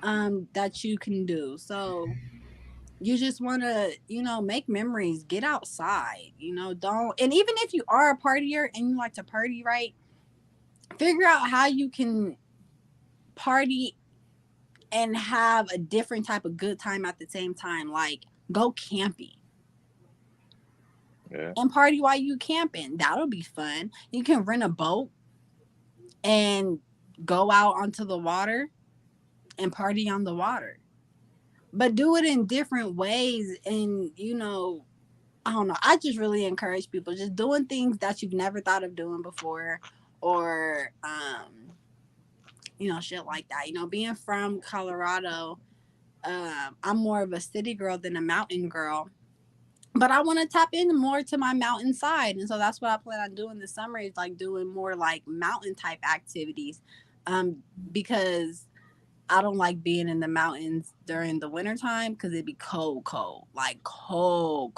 that you can do. So you just want to, make memories, get outside, don't. And even if you are a partier and you like to party, right? Figure out how you can party and have a different type of good time at the same time. Like, go camping. Yeah. And party while you camping. That'll be fun. You can rent a boat and go out onto the water and party on the water. But do it in different ways. And, I don't know. I just really encourage people just doing things that you've never thought of doing before, or, shit like that. Being from Colorado, I'm more of a city girl than a mountain girl. But I want to tap in more to my mountain side. And so that's what I plan on doing this summer, is like doing more like mountain type activities. Because I don't like being in the mountains during the wintertime because it'd be cold, like cold.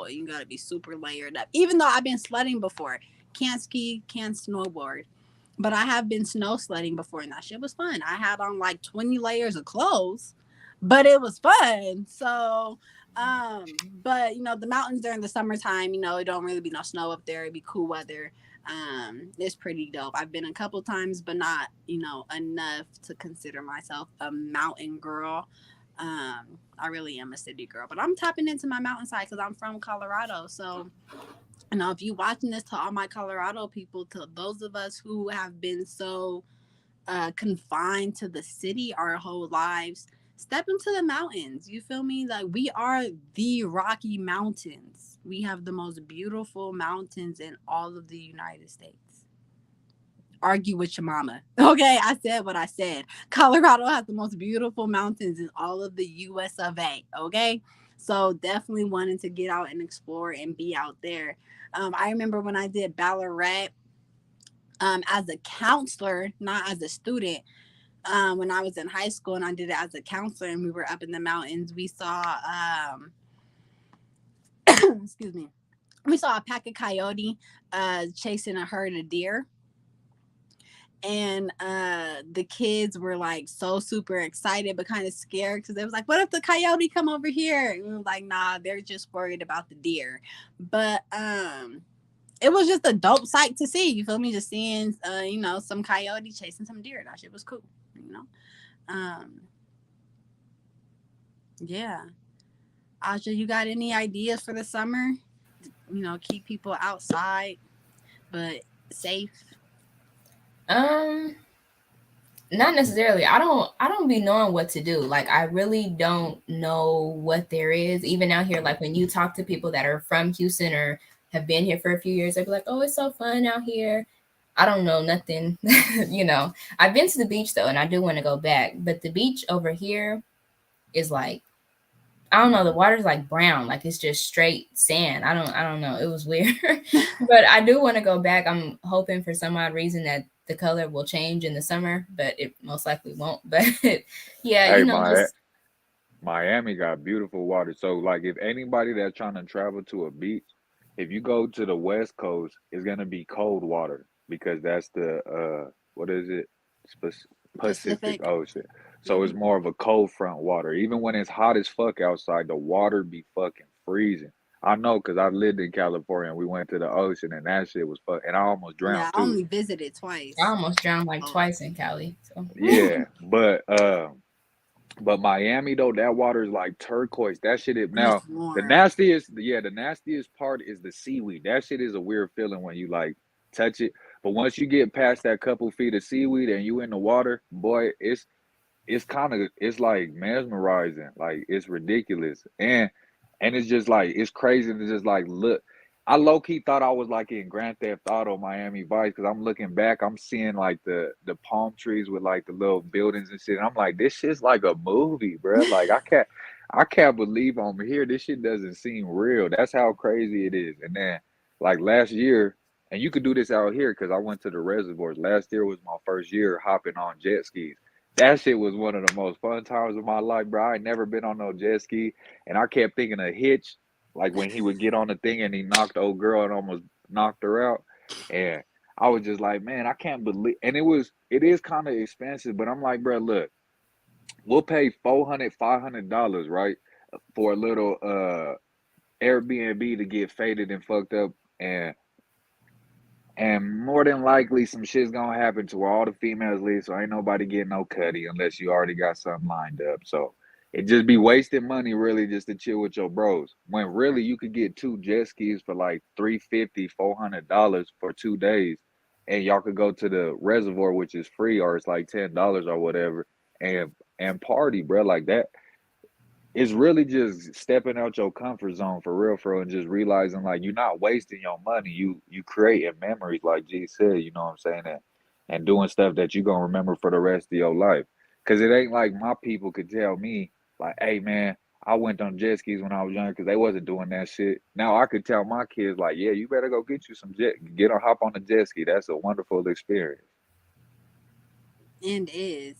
You got to be super layered up. Even though I've been sledding before, can't ski, can't snowboard. But I have been snow sledding before, and that shit was fun. I had on like 20 layers of clothes, but it was fun. So, but the mountains during the summertime, it don't really be no snow up there. It'd be cool weather. It's pretty dope. I've been a couple times, but not, enough to consider myself a mountain girl. I really am a city girl, but I'm tapping into my mountainside because I'm from Colorado. So, if you watching this, to all my Colorado people, to those of us who have been so confined to the city our whole lives, step into the mountains. You feel me? Like, we are the Rocky Mountains. We have the most beautiful mountains in all of the United States. Argue with your mama. Okay, I said what I said. Colorado has the most beautiful mountains in all of the US of A. Okay, so definitely wanting to get out and explore and be out there. I remember when I did Ballarat as a counselor, not as a student. When I was in high school, and I did it as a counselor, and we were up in the mountains, we saw excuse me, we saw a pack of coyote chasing a herd of deer. And the kids were like so super excited but kind of scared, because they was like, what if the coyote come over here? And we were like, nah, they're just worried about the deer. But it was just a dope sight to see. You feel me? Just seeing some coyote chasing some deer. That shit was cool. Yeah. Asha, you got any ideas for the summer? Keep people outside but safe. Not necessarily. I don't be knowing what to do. Like, I really don't know what there is. Even out here, like when you talk to people that are from Houston or have been here for a few years, they'd be like, oh, it's so fun out here. I don't know nothing. I've been to the beach though, and I do want to go back. But the beach over here is like, I don't know, the water's like brown, like it's just straight sand. I don't know. It was weird. But I do want to go back. I'm hoping for some odd reason that the color will change in the summer, but it most likely won't. But yeah, Hey, Miami got beautiful water. So, like, if anybody that's trying to travel to a beach, if you go to the West Coast, it's gonna be cold water because that's the what is it? Pacific Ocean. So it's more of a cold front water. Even when it's hot as fuck outside, the water be fucking freezing. I know because I lived in California and we went to the ocean and that shit was fuck, and I almost drowned Yeah, I too. only visited twice. I almost drowned like twice in Cali. So. Yeah, but Miami though, that water is like turquoise. That shit is now the nastiest part is the seaweed. That shit is a weird feeling when you like touch it. But once you get past that couple feet of seaweed and you in the water, boy, it's like mesmerizing. Like, it's ridiculous. And it's just like, it's crazy to just like look. I low-key thought I was like in Grand Theft Auto Miami Vice, because I'm looking back, I'm seeing like the palm trees with like the little buildings and shit. And I'm like, this shit's like a movie, bro. Like, I can't believe I'm here. This shit doesn't seem real. That's how crazy it is. And then like last year, and you could do this out here because I went to the reservoirs. Last year was my first year hopping on jet skis. That shit was one of the most fun times of my life, bro. I ain't never been on no jet ski. And I kept thinking of Hitch, like when he would get on the thing and he knocked the old girl and almost knocked her out. And I was just like, man, I can't believe, and it is kind of expensive, but I'm like, bro, look, we'll pay $400, $500, right, for a little Airbnb to get faded and fucked up, and more than likely some shit's gonna happen to where all the females leave, so ain't nobody getting no cutty unless you already got something lined up. So it just be wasting money really just to chill with your bros. When really you could get two jet skis for like $350, $400 for 2 days, and y'all could go to the reservoir, which is free, or it's like $10 or whatever, and party, bro. Like that, it's really just stepping out your comfort zone for real, and just realizing like you're not wasting your money. You creating memories, like G said. You know what I'm saying? And doing stuff that you gonna remember for the rest of your life. Cause it ain't like my people could tell me like, hey man, I went on jet skis when I was young because they wasn't doing that shit. Now I could tell my kids like, yeah, you better go get you some get on hop on a jet ski. That's a wonderful experience. And is,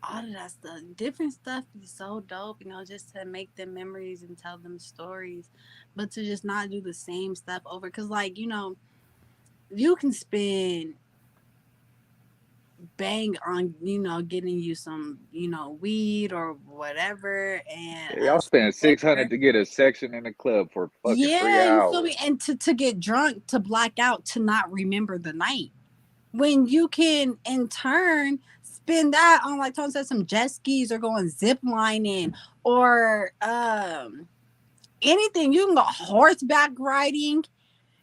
all of that stuff, different stuff is so dope, just to make them memories and tell them stories, but to just not do the same stuff over. Because, like, you can spend bang on, getting you some, weed or whatever. And Yeah, y'all spend 600 to get a section in the club for fucking three yeah, you feel me? hours. And to get drunk, to black out, to not remember the night. When you can, in turn, spend that on, like Tone said, some jet skis or going zip lining or anything. You can go horseback riding.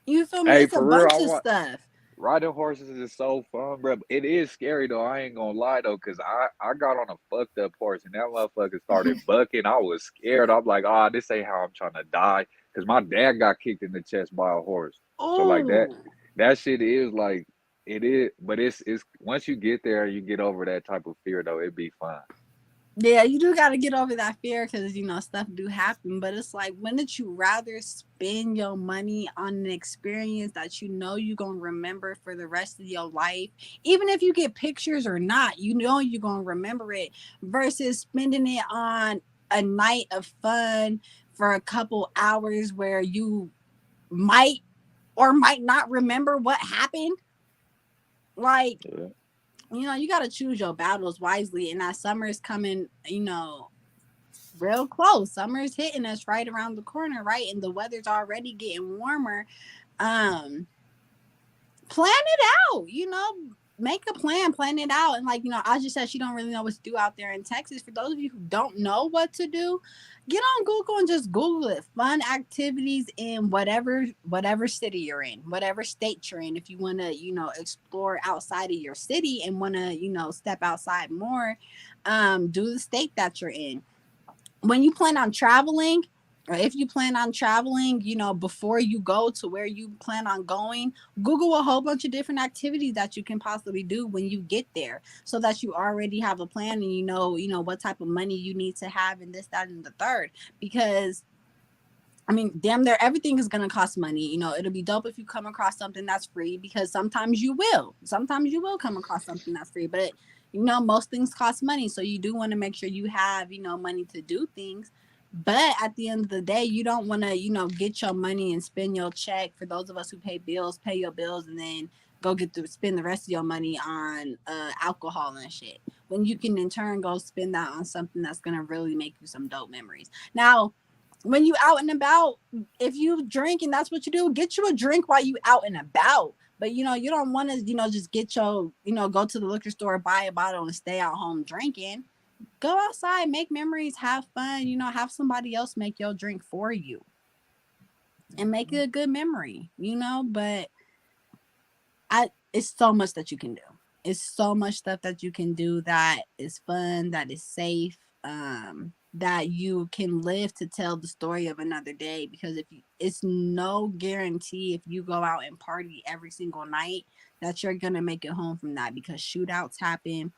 You feel me? Hey, It's a for real, bunch of stuff. riding horses is so fun, bro. It is scary though. I ain't gonna lie though, cause I got on a fucked up horse and that motherfucker started bucking. I was scared. I'm like, oh, this ain't how I'm trying to die. Cause my dad got kicked in the chest by a horse. So like Oh, that shit is like it is, but it's once you get there, you get over that type of fear though. It'd be fun. yeah, you do got to get over that fear because, stuff do happen. But it's like, wouldn't you rather spend your money on an experience that you're going to remember for the rest of your life? Even if you get pictures or not, you're going to remember it versus spending it on a night of fun for a couple hours where you might or might not remember what happened. Like, Yeah. you got to choose your battles wisely. And that summer is coming, real close. Summer is hitting us right around the corner, right? And the weather's already getting warmer. Plan it out, make a plan it out. And like, I just said she don't really know what to do out there in Texas. For those of you who don't know what to do, get on Google and just Google it. Fun activities in whatever city you're in, whatever state you're in. If you want to, explore outside of your city and want to, step outside more, do the state that you're in. When you plan on traveling, or if you plan on traveling, before you go to where you plan on going, Google a whole bunch of different activities that you can possibly do when you get there, so that you already have a plan and you know what type of money you need to have and this, that, and the third. Because I mean, damn near everything is gonna cost money. It'll be dope if you come across something that's free, because sometimes you will. Sometimes you will come across something that's free, but most things cost money. So you do want to make sure you have, money to do things. But at the end of the day, you don't want to, get your money and spend your check. For those of us who pay bills, pay your bills and then go spend the rest of your money on alcohol and shit. When you can in turn go spend that on something that's gonna really make you some dope memories. Now, when you out and about, if you drink and that's what you do, get you a drink while you out and about. But you don't want to, just get your, go to the liquor store, buy a bottle and stay out home drinking. Go outside, make memories, have fun, have somebody else make your drink for you and make it a good memory, but it's so much that you can do. It's so much stuff that you can do that is fun, that is safe, that you can live to tell the story of another day. Because it's no guarantee if you go out and party every single night that you're gonna make it home from that, because shootouts happen,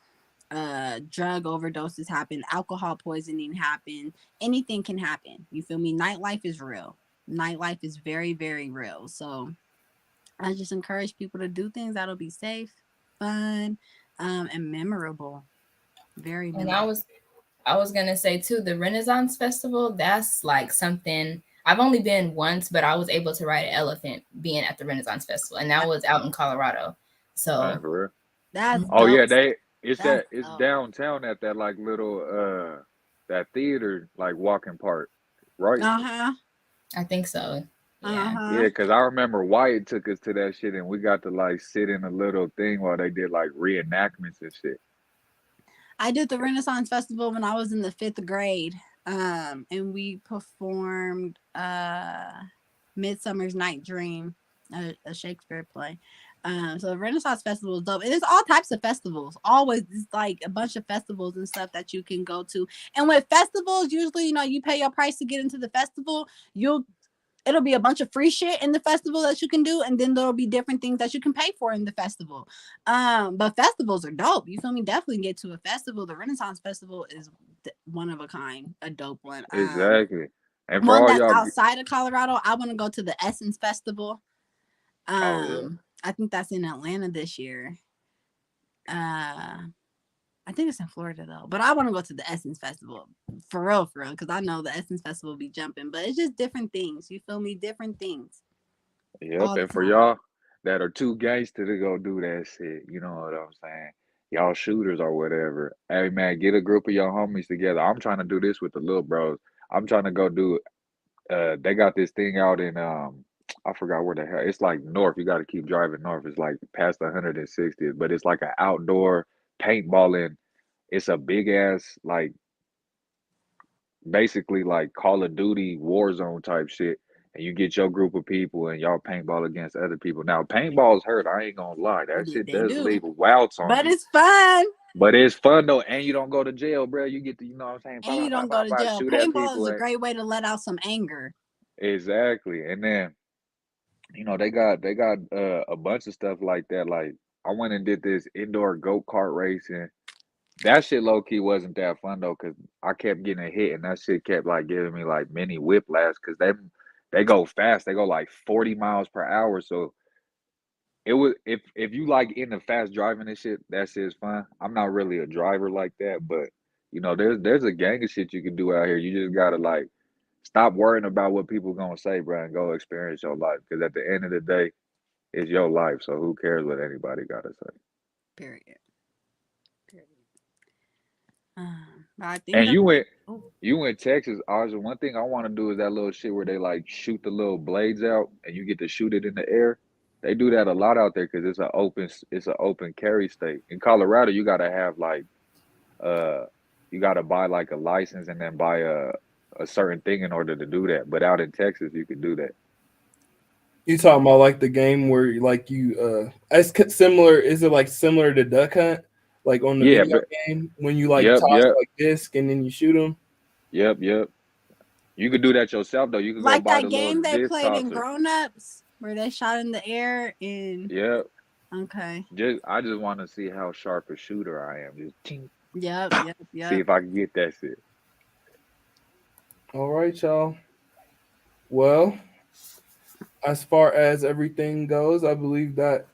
drug overdoses happen, alcohol poisoning happen, anything can happen. You feel me? Nightlife is real. Nightlife is very, very real. So I just encourage people to do things that'll be safe, fun, and memorable. Very And memorable. I was gonna say too, the Renaissance Festival, that's like something I've only been once, but I was able to ride an elephant being at the Renaissance Festival, and that was out in Colorado. So For real. That's Oh dope. yeah, it's That's it's dope. downtown at that like little that theater like walking part, right? Uh-huh. I think so. Yeah. Yeah, Uh-huh. because I remember Wyatt took us to that shit and we got to like sit in a little thing while they did like reenactments and shit. I did the Renaissance Festival when I was in the 5th grade. And we performed Midsummer's Night Dream, a Shakespeare play. So the Renaissance Festival is dope. And there's all types of festivals. Always, it's like a bunch of festivals and stuff that you can go to. And with festivals, usually, you know, you pay your price to get into the festival. It'll be a bunch of free shit in the festival that you can do, and then there'll be different things that you can pay for in the festival. But festivals are dope. You feel me? Definitely get to a festival. The Renaissance Festival is one of a kind, a dope one. Exactly. And for One all that's y'all, outside of Colorado, I want to go to the Essence Festival. oh yeah, I think that's in Atlanta this year. I think it's in Florida though, but I want to go to the Essence Festival for real, because I know the Essence Festival will be jumping. But it's just different things. You feel me? Different things yep. all the And for time. y'all that are too gangster to go do that shit, you know what I'm saying? Y'all shooters or whatever. Hey man, get a group of your homies together. I'm trying to do this with the little bros. I'm trying to go do. They got this thing out in I forgot where the hell. It's like north. You got to keep driving north. It's like past the 160th, but it's like an outdoor paintballing. It's a big ass like basically like Call of Duty Warzone type shit. And you get your group of people and y'all paintball against other people. Now paintballs hurt. I ain't gonna lie. That shit They does do, leave welts on but you. it's fun, But it's fun though, and you don't go to jail, bro. You get to, you know what I'm saying? and you don't go to jail. Shoot at Paintball is people. a great way to let out some anger. Exactly. And then you know they got a bunch of stuff like that. Like I went and did this indoor go-kart racing. That shit low key wasn't that fun though, cause I kept getting hit, and that shit kept like giving me like mini whiplash, cause they go fast. They go like 40 miles per hour. So it was if you like into fast driving and shit, that shit's fun. I'm not really a driver like that, but you know there's a gang of shit you can do out here. You just gotta like stop worrying about what people gonna say, bro, and go experience your life. Cause at the end of the day, it's your life. So who cares what anybody gotta say? Period. Period. But I think And that. you went Oh, you in Texas, Aja. One thing I want to do is that little shit where they like shoot the little blades out and you get to shoot it in the air. They do that a lot out there because it's an open carry state. In Colorado, you gotta have like uh you gotta buy like a license and then buy a certain thing in order to do that. But out in Texas, you can do that. You talking about like the game where like it's similar? Is it like similar to Duck Hunt, like on the Yeah, video but game when you like yep, toss yep, like disc and then you shoot them? yep. You could do that yourself though. You could go like buy that the little game they disc played in tosser. Grown Ups where they shot in the air and Yep. okay. I just want to see how sharp a shooter I am. Just ting, Yep, see if I can get that shit. All right, y'all. Well, as far as everything goes, I believe that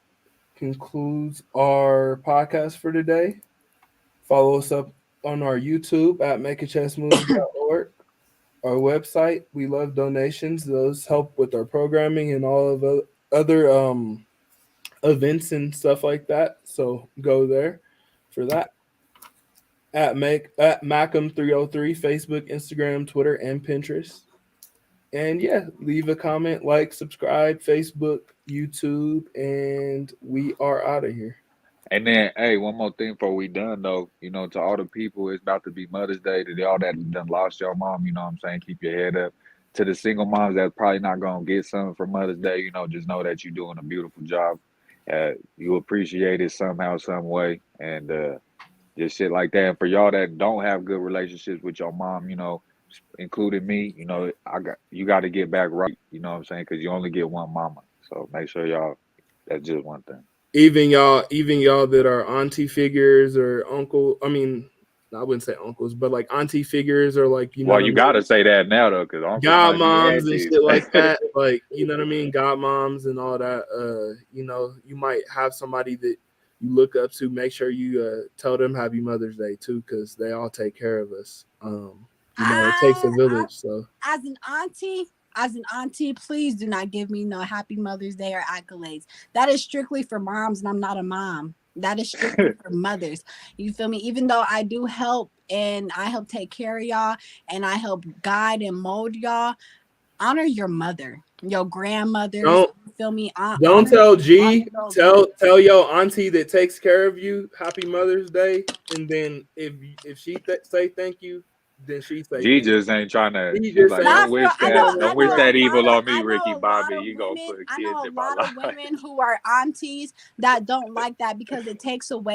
concludes our podcast for today. Follow us up on our YouTube at makeachessmove.org. Our website, we love donations. Those help with our programming and all of the other events and stuff like that. So go there for that. At Macam303, Facebook, Instagram, Twitter, and Pinterest. And yeah, leave a comment, like, subscribe, Facebook, YouTube, and we are out of here. And then, hey, one more thing before we done though, you know, to all the people, it's about to be Mother's Day. To all that done lost your mom, you know what I'm saying? Keep your head up. To the single moms that's probably not gonna get something for Mother's Day, you know, just know that you're doing a beautiful job. You appreciate it somehow, some way, and just shit like that. And for y'all that don't have good relationships with your mom, you know, including me, you know, you got to get back right. You know what I'm saying? Because you only get one mama. So make sure y'all. That's just one thing. Even y'all that are auntie figures or uncle. I mean, I wouldn't say uncles, but like auntie figures or like you know Well, what I you mean. got to say that now though, because uncles God might be moms and aunties. shit like that, like you know what I mean, God moms and all that. You know, you might have somebody that you look up to. Make sure you tell them Happy Mother's Day too, because they all take care of us. You know, it takes a I village. So as an auntie, as an auntie, please do not give me no happy Mother's Day or accolades. That is strictly for moms, and I'm not a mom. That is strictly for mothers. You feel me? Even though I do help and I help take care of y'all and I help guide and mold y'all, honor your mother, your grandmothers. Don't You feel me? don't tell G. honor those Tell your auntie that takes care of you Happy Mother's Day, and then if she say thank you, then she say G thank you. just ain't trying to. He He's just like, saying don't Not for wish I that. know Don't I wish know that a evil lot of on me, I know Ricky a lot Bobby. of You gonna women put I kids know a in my lot of life. women who are aunties that don't like that because it takes away